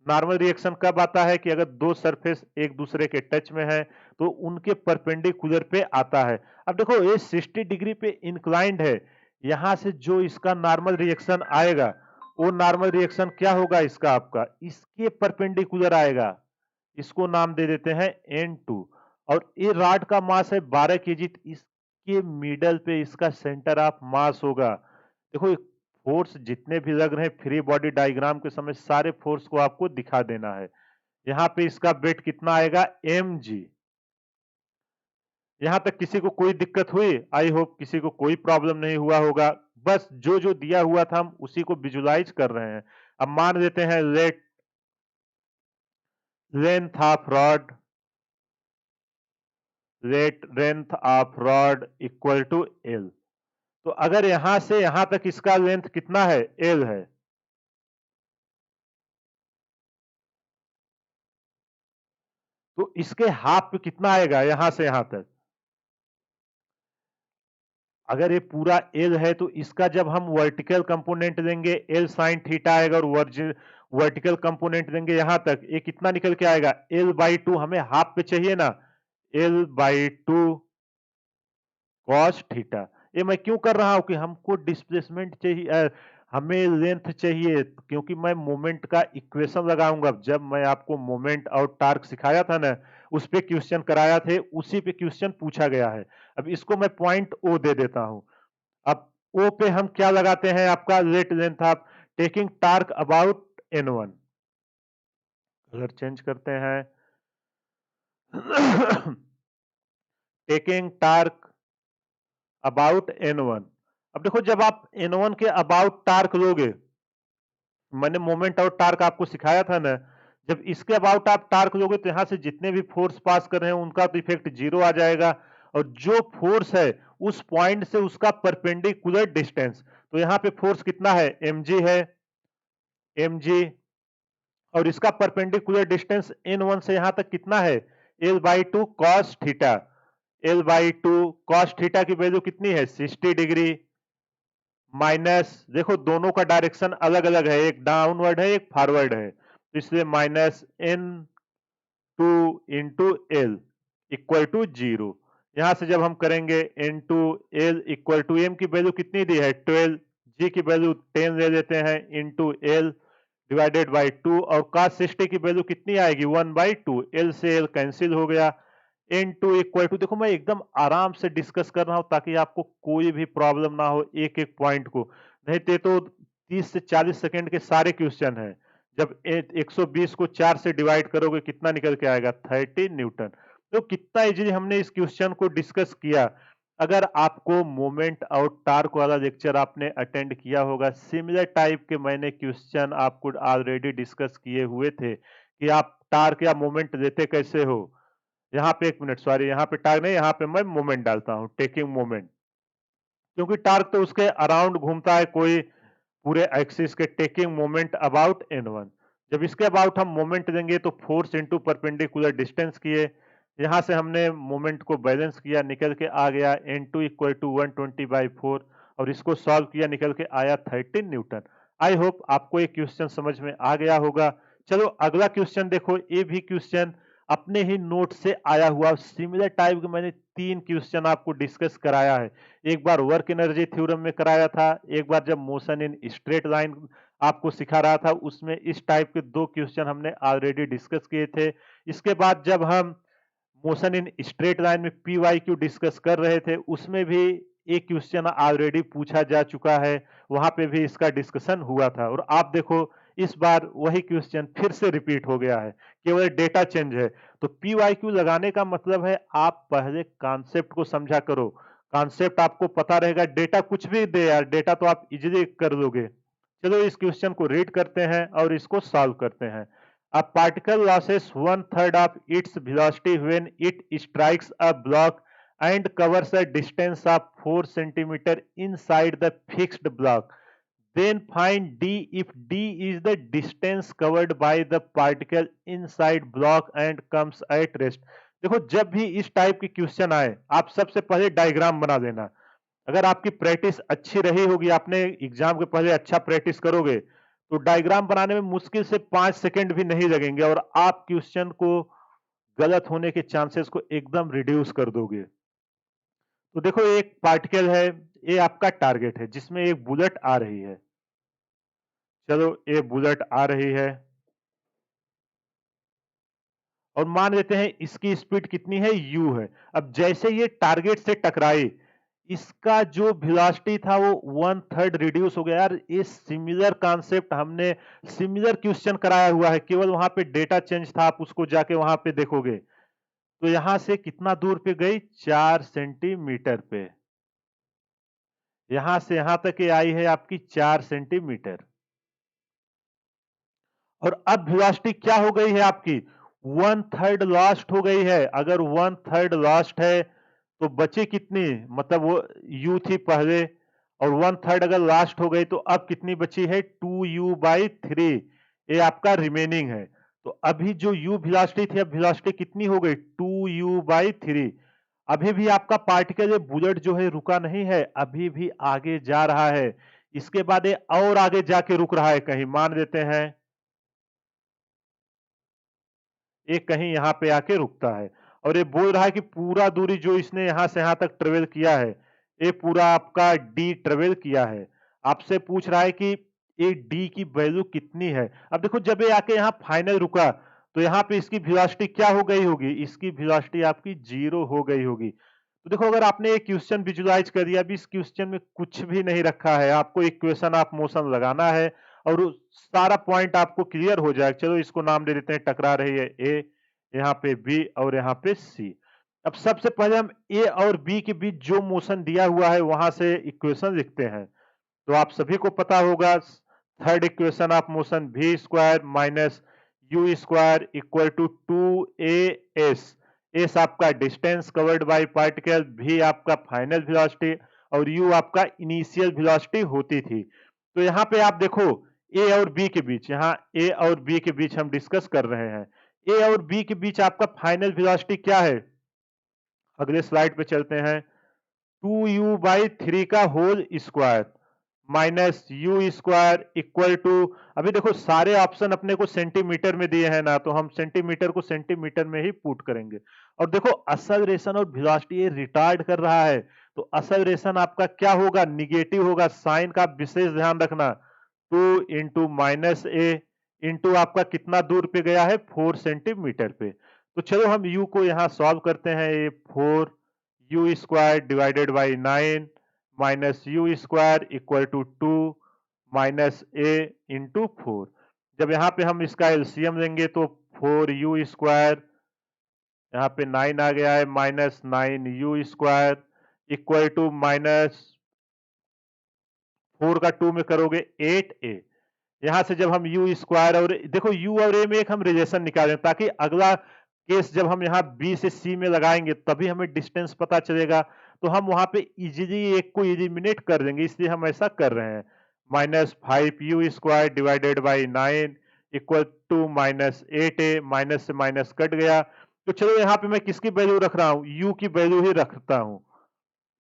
A: नॉर्मल रिएक्शन कब आता है कि अगर दो सरफेस एक दूसरे के टच में है तो उनके परपेंडिकुलर पे आता है। अब देखो ये 60 डिग्री पे इंक्लाइंड है, यहां से जो इसका नॉर्मल रिएक्शन आएगा वो नॉर्मल रिएक्शन क्या होगा, इसका आपका इसके परपेंडिकुलर आएगा। इसको नाम दे देते हैं N2। और ये रॉड का मास है 12 केजी, इसके मिडल पे इसका सेंटर ऑफ मास होगा। देखो फोर्स जितने भी लग रहे हैं फ्री बॉडी डायग्राम के समय सारे फोर्स को आपको दिखा देना है। यहाँ पे इसका वेट कितना आएगा mg। यहाँ तक किसी को कोई दिक्कत हुई? आई होप किसी को कोई प्रॉब्लम नहीं हुआ होगा। बस जो जो दिया हुआ था हम उसी को विजुलाइज कर रहे हैं। अब मान लेते हैं let length of rod, length of rod equal to L. तो अगर यहां से यहां तक इसका लेंथ कितना है, एल है, तो इसके हाफ पे कितना आएगा यहां से यहां तक। अगर ये पूरा एल है तो इसका जब हम वर्टिकल कंपोनेंट देंगे एल साइन थीटा आएगा और वर्टिकल कंपोनेंट देंगे यहां तक, ये कितना निकल के आएगा, एल बाई टू। हमें हाफ पे चाहिए ना, L by two cos theta. ये मैं क्यों कर रहा हूं कि हमको डिस्प्लेसमेंट चाहिए, हमें लेंथ चाहिए, क्योंकि मैं मोमेंट का इक्वेशन लगाऊंगा। जब मैं आपको मोमेंट और टार्क सिखाया था ना उस पे क्वेश्चन कराया थे, उसी पे क्वेश्चन पूछा गया है। अब इसको मैं पॉइंट ओ दे देता हूं। अब ओ पे हम क्या लगाते हैं, आपका late length of taking torque about N1। Colour change करते हैं टेकिंग टार्क अबाउट N1। अब देखो जब आप N1 के अबाउट टार्क लोगे, मैंने मोमेंट और टार्क आपको सिखाया था ना, जब इसके अबाउट आप टार्क लोगे तो यहां से जितने भी फोर्स पास कर रहे हैं उनका तो इफेक्ट जीरो आ जाएगा। और जो फोर्स है उस पॉइंट से उसका परपेंडिकुलर डिस्टेंस, तो यहाँ पे फोर्स कितना है, mg है, mg। और इसका परपेंडिकुलर डिस्टेंस N1 से यहां तक कितना है, L by two cos theta. L by two cos theta की वैल्यू कितनी है, 60 डिग्री। माइनस, देखो दोनों का डायरेक्शन अलग अलग है, एक डाउनवर्ड है एक फॉरवर्ड है, तो इसलिए minus N2 into L equal to जीरो। यहां से जब हम करेंगे N2 L equal to, M की वैल्यू कितनी दी है 12, जी की वैल्यू 10 ले लेते हैं इंटू एल डिवाइडेड बाई 2, और cos 60 की वैल्यू कितनी आएगी 1/2, एल से एल कैंसिल हो गया। N2 इक्वल टू, देखो मैं एकदम आराम से डिस्कस कर रहा हूं ताकि आपको कोई भी प्रॉब्लम ना हो एक एक पॉइंट को, नहीं तो 30 से 40 सेकंड के सारे क्वेश्चन हैं। जब 120 को 4 से डिवाइड करोगे कितना निकल के आएगा, 30 न्यूटन। तो कितना इजीली हमने इस क्वेश्चन को डिस्कस किया। अगर आपको मोमेंट और टार्क वाला लेक्चर आपने अटेंड किया होगा, सिमिलर टाइप के मैंने क्वेश्चन आपको ऑलरेडी डिस्कस किए हुए थे कि आप टार्क या मोमेंट लेते कैसे हो। यहाँ पे 1 मिनट, सॉरी, यहाँ पे टार्क नहीं, यहाँ पे मैं मोमेंट डालता हूँ, टेकिंग मोमेंट, क्योंकि टार्क तो उसके अराउंड घूमता है, कोई पूरे एक्सिस के टेकिंग मोमेंट अबाउट n1। जब इसके अबाउट हम मोमेंट देंगे तो फोर्स इनटू परपेंडिकुलर डिस्टेंस किए, यहां से हमने मोमेंट को बैलेंस किया, निकल के आ गया n2 इक्वल टू 120/4 और इसको सॉल्व किया, निकल के आया 13 न्यूटन। आई होप आपको ये क्वेश्चन समझ में आ गया होगा। चलो अगला क्वेश्चन देखो, ये भी क्वेश्चन अपने ही नोट से आया हुआ सिमिलर टाइप के मैंने 3 क्वेश्चन आपको डिस्कस कराया है। एक बार वर्क एनर्जी थ्योरम में कराया था, एक बार जब मोशन इन स्ट्रेट लाइन आपको सिखा रहा था उसमें इस टाइप के 2 क्वेश्चन हमने ऑलरेडी डिस्कस किए थे। इसके बाद जब हम मोशन इन स्ट्रेट लाइन में पी वाई क्यू डिस्कस कर रहे थे उसमें भी एक क्वेश्चन ऑलरेडी पूछा जा चुका है, वहां पे भी इसका डिस्कशन हुआ था और आप देखो इस बार वही क्वेश्चन फिर से रिपीट हो गया है, केवल डेटा चेंज है। तो पी वाई क्यू लगाने का मतलब है आप पहले कॉन्सेप्ट को समझा करो, कॉन्सेप्ट आपको पता रहेगा, डेटा कुछ भी दे यार, डेटा तो आप इजीली कर लोगे। चलो इस क्वेश्चन को रीड करते हैं और इसको सॉल्व करते हैं। A particle loses one third of its velocity when it strikes a block and covers a distance of 4 centimeter inside the fixed block. Then find d if d is the distance covered by the particle inside block and comes at rest. देखो जब भी इस टाइप के क्वेश्चन आए आप सबसे पहले डायग्राम बना देना। अगर आपकी प्रैक्टिस अच्छी रही होगी, आपने एग्जाम के पहले अच्छा प्रैक्टिस करोगे तो डायग्राम बनाने में मुश्किल से 5 सेकंड भी नहीं लगेंगे और आप क्वेश्चन को गलत होने के चांसेस को एकदम रिड्यूस कर दोगे। तो देखो एक पार्टिकल है, ये आपका टारगेट है जिसमें एक बुलेट आ रही है। चलो ये बुलेट आ रही है और मान लेते हैं इसकी स्पीड कितनी है, u है। अब जैसे ये टारगेट से टकराई, इसका जो वेलोसिटी था वो 1/3 रिड्यूस हो गया। यार ये सिमिलर कॉन्सेप्ट हमने सिमिलर क्वेश्चन कराया हुआ है, केवल वहां पे डेटा चेंज था, आप उसको जाके वहां पे देखोगे। तो यहां से कितना दूर पे गई, 4 सेंटीमीटर पे। यहां से यहां तक ये आई है आपकी 4 सेंटीमीटर और अब वेलोसिटी क्या हो गई है आपकी, 1/3 लॉस्ट हो गई है। अगर 1/3 लॉस्ट है तो बची कितनी, मतलब वो u थी पहले और 1/3 अगर लास्ट हो गई तो अब कितनी बची है, 2u/3। ये आपका रिमेनिंग है। तो अभी जो u वेलोसिटी थी, अब वेलोसिटी कितनी हो गई, 2u/3। अभी भी आपका पार्टिकल ये बुलेट जो है रुका नहीं है, अभी भी आगे जा रहा है। इसके बाद ये और आगे जाके रुक रहा है कहीं, मान लेते हैं ये कहीं यहाँ पे आके रुकता है और ये बोल रहा है कि पूरा दूरी जो इसने यहाँ से यहाँ तक ट्रेवल किया है, ये पूरा आपका डी ट्रेवल किया है। आपसे पूछ रहा है कि ये डी की वैल्यू कितनी है। अब देखो जब ये आके यहाँ फाइनल रुका तो यहाँ पे इसकी वेलोसिटी क्या हो गई होगी, इसकी वेलोसिटी आपकी 0 हो गई होगी। तो देखो अगर आपने ये क्वेश्चन विजुलाइज कर दिया, अभी इस क्वेश्चन में कुछ भी नहीं रखा है, आपको इक्वेशन ऑफ मोशन लगाना है और सारा पॉइंट आपको क्लियर हो जाएगा। चलो इसको नाम दे देते हैं, टकरा रही है ए, यहाँ पे बी और यहाँ पे सी। अब सबसे पहले हम ए और बी के बीच जो मोशन दिया हुआ है वहां से इक्वेशन लिखते हैं। तो आप सभी को पता होगा, third equation of motion v square minus U square equal to 2as। S आपका distance covered by particle, v आपका फाइनल वेलोसिटी और u आपका इनिशियल वेलोसिटी होती थी। तो यहाँ पे आप देखो ए और बी के बीच, यहाँ ए और बी के बीच हम डिस्कस कर रहे हैं, ए और बी के बीच आपका फाइनल वेलोसिटी क्या है, अगले स्लाइड पे चलते हैं, 2u/3 का whole square minus U square equal to, अभी देखो सारे ऑप्शन अपने को सेंटीमीटर में दिए हैं ना, तो हम सेंटीमीटर को सेंटीमीटर में ही पुट करेंगे। और देखो असलरेशन और वेलोसिटी ये रिटार्ड कर रहा है, तो असलरेशन आपका क्या होगा, निगेटिव होगा। साइन का विशेष ध्यान रखना, 2 इंटू माइनस ए इंटू आपका कितना दूर पे गया है, 4 सेंटीमीटर पे। तो चलो हम u को यहाँ सॉल्व करते हैं, ये 4 U square divided by 9 minus U square equal to 2 minus A into 4। जब यहाँ पे हम इसका एलसीएम लेंगे तो 4u स्क्वायर, यहाँ पे 9 आ गया है, minus 9u square equal to -4 का 2 में करोगे 8a। यहां से जब हम यू स्क्वायर और देखो यू और ए में एक हम रिलेशन निकालें ताकि अगला केस जब हम यहाँ बी से सी में लगाएंगे तभी हमें डिस्टेंस पता चलेगा, तो हम वहां पे इजीली एक को एलिमिनेट कर देंगे, इसलिए हम ऐसा कर रहे हैं। -5u² divided by 9 equal to -8a। Minus से माइनस कट गया, तो चलो यहाँ पे मैं किसकी वैल्यू रख रहा हूँ, u की वैल्यू ही रखता हूँ।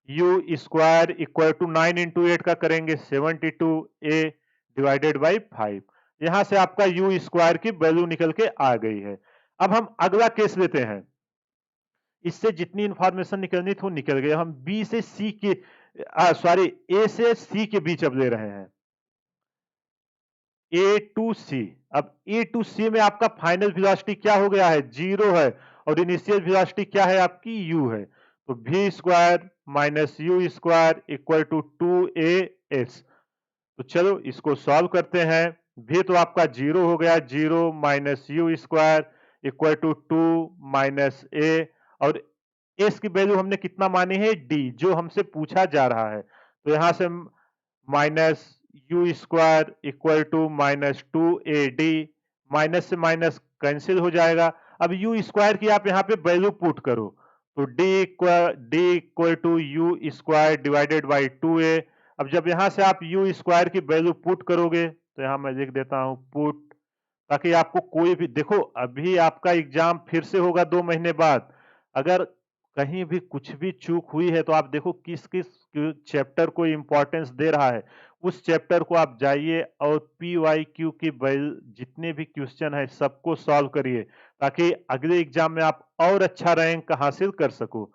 A: u² इक्वल टू 9 इंटू 8 का करेंगे 72a डिवाइडेड बाई 5। यहां से आपका u² की वैल्यू निकल के आ गई है। अब हम अगला केस लेते हैं, इससे जितनी इंफॉर्मेशन निकलनी थी वो निकल गई। हम बी से सी के सॉरी ए से सी के बीच अब ले रहे हैं, ए टू सी। अब ए टू सी में आपका फाइनल वेलोसिटी क्या हो गया है, 0 है, और इनिशियल वेलोसिटी क्या है आपकी, u है। तो v² minus u² equal to 2as। तो चलो इसको सॉल्व करते हैं। v तो आपका 0 हो गया, 0 minus u² equal to 2 minus a, और s की वैल्यू हमने कितना मानी है, d, जो हमसे पूछा जा रहा है। तो यहां से minus u² equal to -2ad, minus से माइनस कैंसिल हो जाएगा। अब u² की आप यहाँ पे वैल्यू पुट करो, तो d equal to u² divided by 2a। अब जब यहां से आप u² की वैल्यू पुट करोगे, तो यहां मैं लिख देता हूं पुट, ताकि आपको कोई भी, देखो अभी आपका एग्जाम फिर से होगा 2 महीने बाद, अगर कहीं भी कुछ भी चूक हुई है तो आप देखो किस किस चैप्टर को इंपॉर्टेंस दे रहा है, उस चैप्टर को आप जाइए और PYQ की जितने भी क्वेश्चन है सबको सॉल्व करिए, ताकि अगले एग्जाम में आप और अच्छा रैंक हासिल कर सको।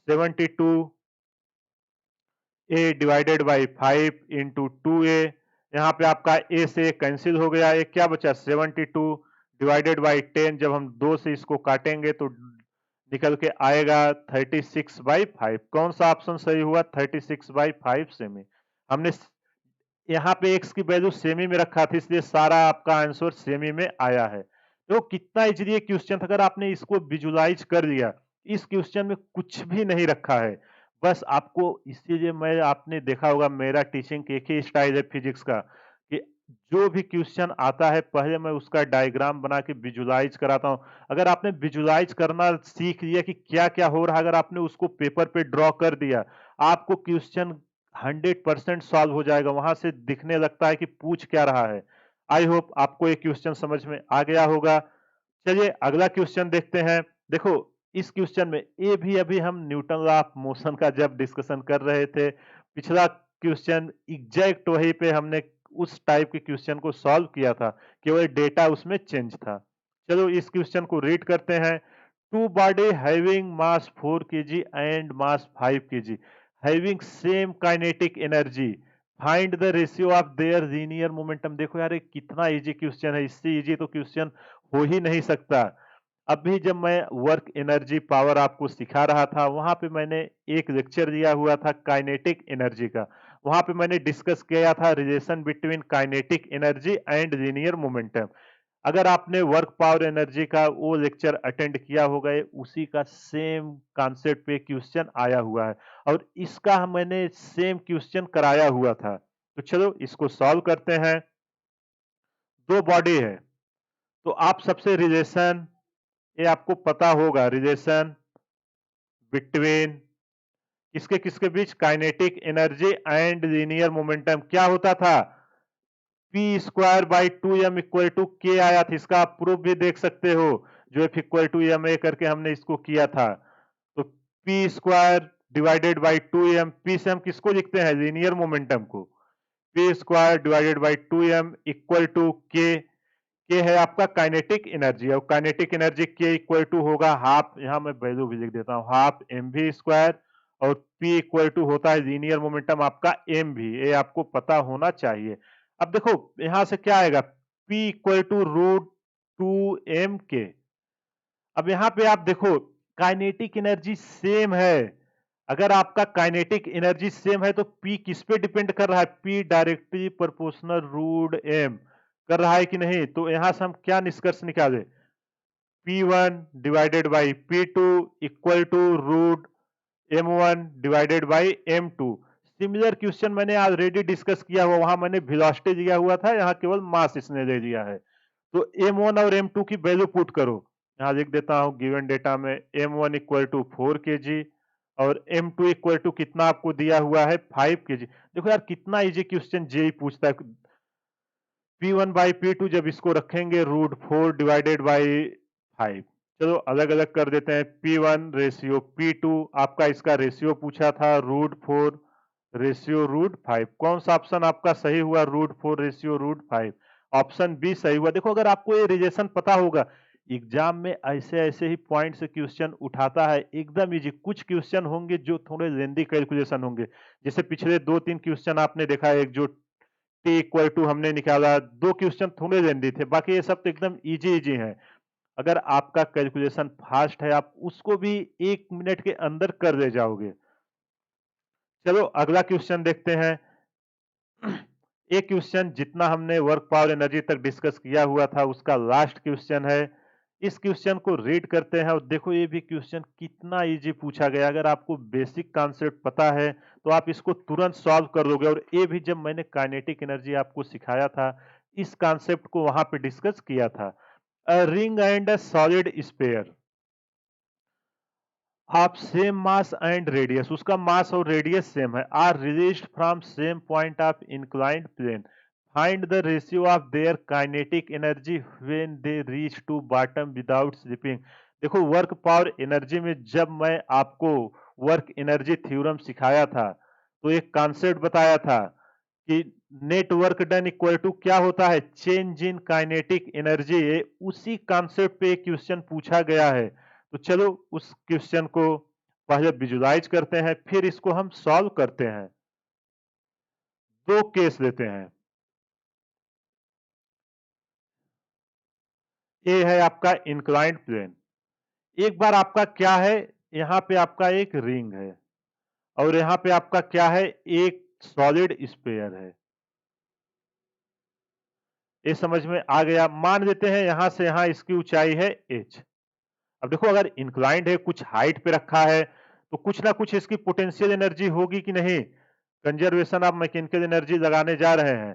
A: 72a divided by 5 into 2a, यहाँ पे आपका a से कैंसिल हो गया, ये क्या बचा 72 डिवाइडेड बाई 10, जब हम 2 से इसको काटेंगे तो निकल के आएगा 36/5। कौन सा ऑप्शन सही हुआ, 36/5 सेमी। हमने यहाँ पे x की वैल्यू सेमी में रखा था, इसलिए सारा आपका आंसर सेमी में आया है। तो कितना इजीली ये क्वेश्चन था, अगर आपने इसको विजुलाइज कर लिया, इस क्वेश्चन में कुछ भी नहीं रखा है, बस आपको, इसीलिए मैं, आपने देखा होगा मेरा टीचिंग एक ही स्टाइल है फिजिक्स का, कि जो भी क्वेश्चन आता है पहले मैं उसका डायग्राम बना के विजुलाइज कराता हूं। अगर आपने विजुलाइज करना सीख लिया कि क्या क्या हो रहा है, अगर आपने उसको पेपर पे ड्रॉ कर दिया, आपको क्वेश्चन 100% सॉल्व हो जाएगा, वहां से दिखने लगता है कि पूछ क्या रहा है। आई होप आपको ये क्वेश्चन समझ में आ गया होगा। चलिए अगला क्वेश्चन देखते हैं। देखो इस क्वेश्चन में ये भी अभी हम न्यूटन लॉ ऑफ मोशन का जब डिस्कशन कर रहे थे, पिछला क्वेश्चन एग्जैक्ट वही पे हमने उस टाइप के क्वेश्चन को सॉल्व किया था, केवल डेटा उसमें चेंज था। चलो इस क्वेश्चन को रीड करते हैं। Two body having mass 4 kg and mass 5 kg having same kinetic energy, find the ratio of their linear momentum. देखो यार ये कितना इजी क्वेश्चन है, इससे इजी तो क्वेश्चन हो ही नहीं सकता। अभी जब मैं वर्क एनर्जी पावर आपको सिखा रहा था, वहां पे मैंने एक लेक्चर दिया हुआ था काइनेटिक एनर्जी का, वहां पे मैंने डिस्कस किया था relation between kinetic energy and linear momentum. अगर आपने वर्क पावर एनर्जी का वो लेक्चर अटेंड किया होगा, उसी का सेम कॉन्सेप्ट पे क्वेश्चन आया हुआ है, और इसका मैंने सेम क्वेश्चन कराया हुआ था। तो चलो इसको सॉल्व करते हैं। दो बॉडी है, तो आप सबसे रिलेशन, ये आपको पता होगा, रिलेशन बिटवीन किसके किसके बीच, kinetic energy and linear momentum क्या होता था, p²/2m इक्वल टू k आया था। इसका आप प्रूफ भी देख सकते हो, जो F इक्वल टू ma करके हमने इसको किया था। तो p² divided by 2m, p से हम किसको लिखते हैं, लीनियर मोमेंटम को, p² divided by 2m equal to k। K है आपका काइनेटिक एनर्जी, और काइनेटिक एनर्जी के इक्वल टू होगा हाफ, यहां मैं वैल्यू भी लिख देता हूं, हाफ mv², और p इक्वल टू होता है लीनियर मोमेंटम आपका mv, ये आपको पता होना चाहिए। अब देखो यहां से क्या आएगा, p equal to √2m k। अब यहां पे आप देखो काइनेटिक एनर्जी सेम है, अगर आपका काइनेटिक एनर्जी सेम है तो p किस पे डिपेंड कर रहा है, p डायरेक्टली प्रोपोर्शनल √m कर रहा है कि नहीं। तो यहां से हम क्या निष्कर्ष निकाले, P1 divided by P2 equal to m1 divided by m2। Similar question मैंने ऑलरेडी डिस्कस किया हुआ, वहां मैंने वेलोसिटी दिया हुआ था, यहाँ केवल मास इसने दे दिया है। तो m1 और m2 की वैल्यू पुट करो। यहाँ लिख देता हूँ गिवन डेटा में m1 इक्वल टू 4 kg और m2 इक्वल टू कितना आपको दिया हुआ है 5 kg। देखो यार कितना इजी क्वेश्चन जेई पूछता है। P1 बाई P2 जब इसको रखेंगे √4 डिवाइडेड बाई 5। चलो अलग अलग कर देते हैं। P1 रेशियो P2 आपका इसका रेशियो पूछा था √4 रेशियो √5। कौन सा ऑप्शन आपका सही हुआ? √4 रेशियो √5। ऑप्शन बी सही हुआ। देखो अगर आपको ये रिलेशन पता होगा, एग्जाम में ऐसे ऐसे ही पॉइंट से क्वेश्चन उठाता है, एकदम इजी। कुछ क्वेश्चन होंगे जो थोड़े लेंदी कैलकुलेशन होंगे, जैसे पिछले 2-3 क्वेश्चन आपने देखा है, एक जो टी इक्वल टू हमने निकाला, 2 क्वेश्चन थोड़े लेंदी थे, बाकी ये सब तो एकदम इजी इजी हैं। अगर आपका कैलकुलेशन फास्ट है, आप उसको भी 1 मिनट के अंदर कर ले जाओगे। चलो अगला क्वेश्चन देखते हैं। एक क्वेश्चन जितना हमने वर्क पावर एनर्जी तक डिस्कस किया हुआ था, उसका लास्ट क्वेश्चन है। इस क्वेश्चन को रीड करते हैं और देखो ये भी क्वेश्चन कितना इजी पूछा गया। अगर आपको बेसिक कॉन्सेप्ट पता है तो आप इसको तुरंत सॉल्व कर दोगे। और ये भी जब मैंने काइनेटिक एनर्जी आपको सिखाया था, इस कॉन्सेप्ट को वहां पे डिस्कस किया था। A ring and a solid sphere of same mass and radius, उसका मास और रेडियस सेम है, are released from same point of inclined plane, find the ratio of their kinetic energy when they reach to bottom without slipping. देखो वर्क पावर एनर्जी में जब मैं आपको वर्क एनर्जी थ्योरम सिखाया था, तो एक कॉन्सेप्ट बताया था कि net work done equal to क्या होता है? Change in kinetic energy. उसी कॉन्सेप्ट पे एक क्वेश्चन पूछा गया है। तो चलो उस क्वेश्चन को पहले विजुलाइज करते हैं, फिर इसको हम सॉल्व करते हैं। 2 केस लेते हैं। ये है आपका इंक्लाइंड प्लेन। एक बार आपका क्या है, यहाँ पे आपका एक रिंग है और यहाँ पे आपका क्या है, एक सॉलिड स्फीयर है। ये समझ में आ गया। मान लेते हैं यहां से यहां इसकी ऊंचाई है h। अब देखो अगर इंक्लाइंड है, कुछ हाइट पे रखा है, तो कुछ ना कुछ इसकी पोटेंशियल एनर्जी होगी कि नहीं? कंजर्वेशन ऑफ मैकेनिकल एनर्जी लगाने जा रहे हैं,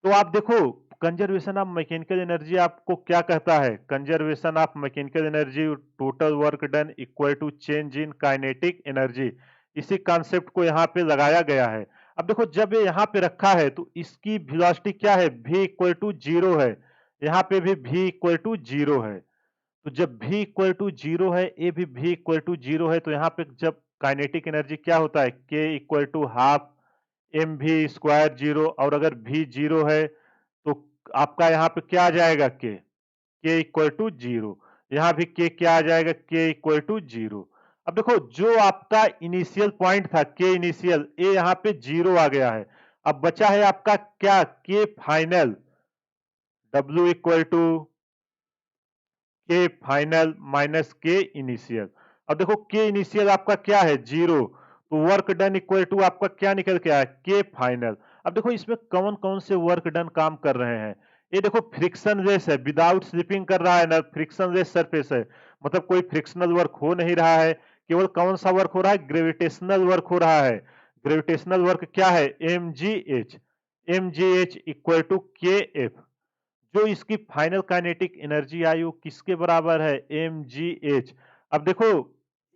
A: तो आप देखो कंजर्वेशन ऑफ मैकेनिकल एनर्जी आपको क्या कहता है? Conservation of mechanical energy total work done equal to change in kinetic energy. इसी कॉन्सेप्ट को यहाँ पे लगाया गया है। अब देखो जब ये यहाँ पे रखा है तो इसकी वेलोसिटी क्या है? v इक्वल टू 0 है। यहाँ पे भी v इक्वल टू 0 है। तो जब v इक्वल टू 0 है, ये भी v इक्वल टू 0 है, तो यहाँ पे जब काइनेटिक एनर्जी क्या होता है? k equal to half mv square 0। और अगर v 0 है तो आपका यहाँ पे क्या आ जाएगा? k equal to 0। यहाँ भी k क्या आ जाएगा? k equal to 0। अब देखो जो आपका इनिशियल पॉइंट था k इनिशियल, ये यहाँ पे 0 आ गया है। अब बचा है आपका क्या? k final, w equal to K final minus K initial. अब देखो के इनिशियल आपका क्या है? 0। तो वर्क डन इक्वल टू आपका क्या निकल के आया? के फाइनल। अब देखो इसमें कौन कौन से वर्क डन काम कर रहे हैं? ये देखो फ्रिक्शन लेस है, विदाउट स्लिपिंग कर रहा है ना, फ्रिक्शन लेस सरफेस है, मतलब कोई फ्रिक्शनल वर्क हो नहीं रहा है। केवल कौन सा वर्क हो रहा है? ग्रेविटेशनल वर्क हो रहा है। ग्रेविटेशनल वर्क क्या है? M G H. M G H equal to K F. जो इसकी फाइनल काइनेटिक एनर्जी आई वो किसके बराबर है? mgh। अब देखो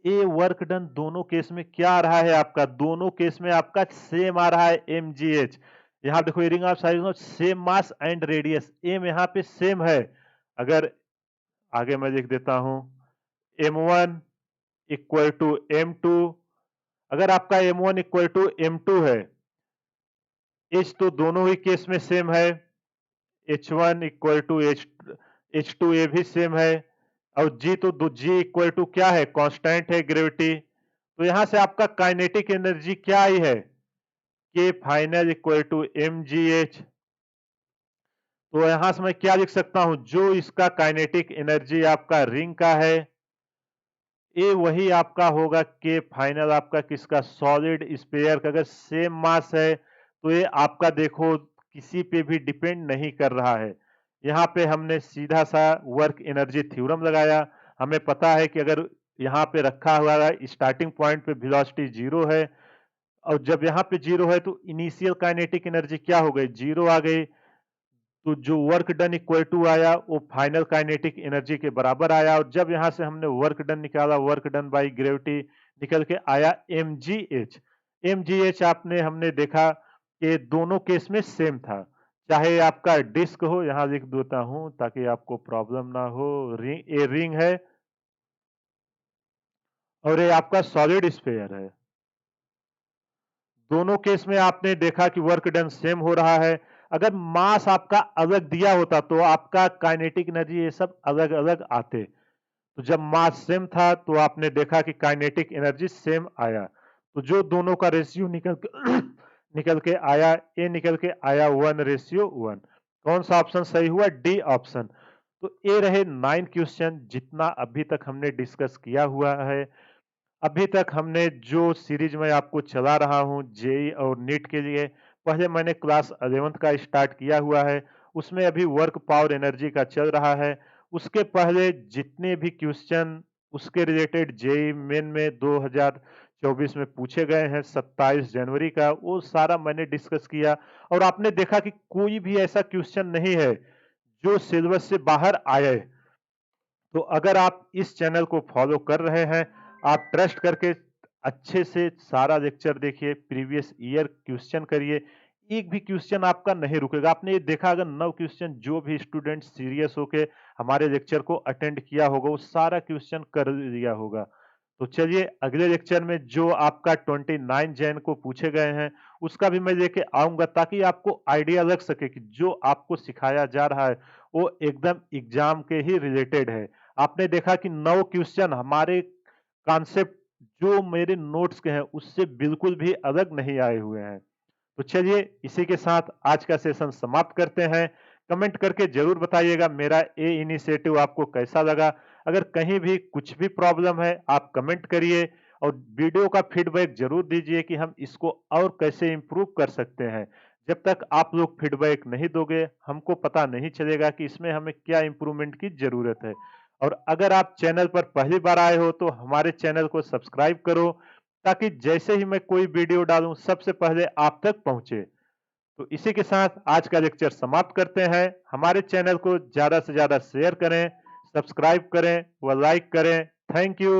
A: ये वर्क डन दोनों केस में क्या आ रहा है आपका? दोनों केस में आपका सेम आ रहा है mgh। यहाँ देखो ring of size same mass and radius, M यहाँ पे सेम है। अगर आगे मैं लिख देता हूं m1 इक्वल टू m2। अगर आपका m1 इक्वल टू m2 है, h तो दोनों ही केस में सेम है, H1 इक्वल टू H2 ये भी सेम है। और G तो G इक्वल टू क्या है? कांस्टेंट है, ग्रेविटी। तो यहां से आपका काइनेटिक एनर्जी क्या आई है? K final equal to mgh। तो यहां से मैं क्या लिख सकता हूं? जो इसका काइनेटिक एनर्जी आपका रिंग का है, ये वही आपका होगा K फाइनल आपका किसका? सॉलिड स्फीयर का। अगर सेम मास है तो ये आपका देखो किसी पे भी डिपेंड नहीं कर रहा है। यहाँ पे हमने सीधा सा वर्क एनर्जी थ्योरम लगाया। हमें पता है कि अगर यहाँ पे रखा हुआ है, स्टार्टिंग पॉइंट पे वेलोसिटी 0 है और जब यहाँ पे 0 है तो इनिशियल काइनेटिक एनर्जी क्या हो गई? 0 आ गई। तो जो वर्क डन इक्वल टू आया वो फाइनल काइनेटिक एनर्जी के बराबर आया और जब यहाँ से हमने वर्क डन निकाला, वर्क डन बाय ग्रेविटी निकल के आया mgh। mgh आपने हमने देखा कि दोनों केस में सेम था, चाहे आपका डिस्क हो, यहाँ लिख देता हूं ताकि आपको प्रॉब्लम ना हो। रिंग रिंग है और ये आपका सॉलिड स्फीयर है। दोनों केस में आपने देखा कि वर्क डन सेम हो रहा है। अगर मास आपका अलग दिया होता तो आपका काइनेटिक एनर्जी ये सब अलग अलग आते। तो जब मास सेम था तो आपने देखा कि काइनेटिक एनर्जी सेम आया। तो जो दोनों का रेशियो निकल के निकल के आया, ये निकल के आया 1:1। कौन सा ऑप्शन सही हुआ? D option. तो ये रहे 9 क्वेश्चन जितना अभी तक हमने डिस्कस किया हुआ है। अभी तक हमने जो सीरीज में आपको चला रहा हूं जेई और नीट के लिए, पहले मैंने क्लास 11th का स्टार्ट किया हुआ है, उसमें अभी वर्क पावर एनर्जी का चल रहा है। उसके पहले जितने भी क्वेश्चन उसके रिलेटेड जेई मेन में 2024 में पूछे गए हैं 27 जनवरी का, वो सारा मैंने डिस्कस किया और आपने देखा कि कोई भी ऐसा क्वेश्चन नहीं है जो सिलेबस से बाहर आए। तो अगर आप इस चैनल को फॉलो कर रहे हैं, आप ट्रस्ट करके अच्छे से सारा लेक्चर देखिए, प्रीवियस ईयर क्वेश्चन करिए, एक भी क्वेश्चन आपका नहीं रुकेगा। आपने ये देखा अगर 9 क्वेश्चन जो भी स्टूडेंट सीरियस होके हमारे लेक्चर को अटेंड किया होगा वो सारा क्वेश्चन कर लिया होगा। तो चलिए अगले लेक्चर में जो आपका 29 जैन को पूछे गए हैं उसका भी मैं लेके आऊंगा ताकि आपको आइडिया लग सके कि जो आपको सिखाया जा रहा है वो एकदम एग्जाम के ही रिलेटेड है। आपने देखा कि 9 क्वेश्चन हमारे कॉन्सेप्ट जो मेरे नोट्स के हैं उससे बिल्कुल भी अलग नहीं आए हुए हैं। तो चलिए इसी के साथ आज का सेशन समाप्त करते हैं। कमेंट करके जरूर बताइएगा मेरा ये इनिशिएटिव आपको कैसा लगा। अगर कहीं भी कुछ भी प्रॉब्लम है आप कमेंट करिए और वीडियो का फीडबैक जरूर दीजिए कि हम इसको और कैसे इम्प्रूव कर सकते हैं। जब तक आप लोग फीडबैक नहीं दोगे हमको पता नहीं चलेगा कि इसमें हमें क्या इम्प्रूवमेंट की जरूरत है। और अगर आप चैनल पर पहली बार आए हो तो हमारे चैनल को सब्सक्राइब करो ताकि जैसे ही मैं कोई वीडियो डालूं सबसे पहले आप तक पहुंचे। तो इसी के साथ आज का लेक्चर समाप्त करते हैं। हमारे चैनल को ज्यादा से ज्यादा शेयर करें, सब्सक्राइब करें व लाइक करें। Thank you.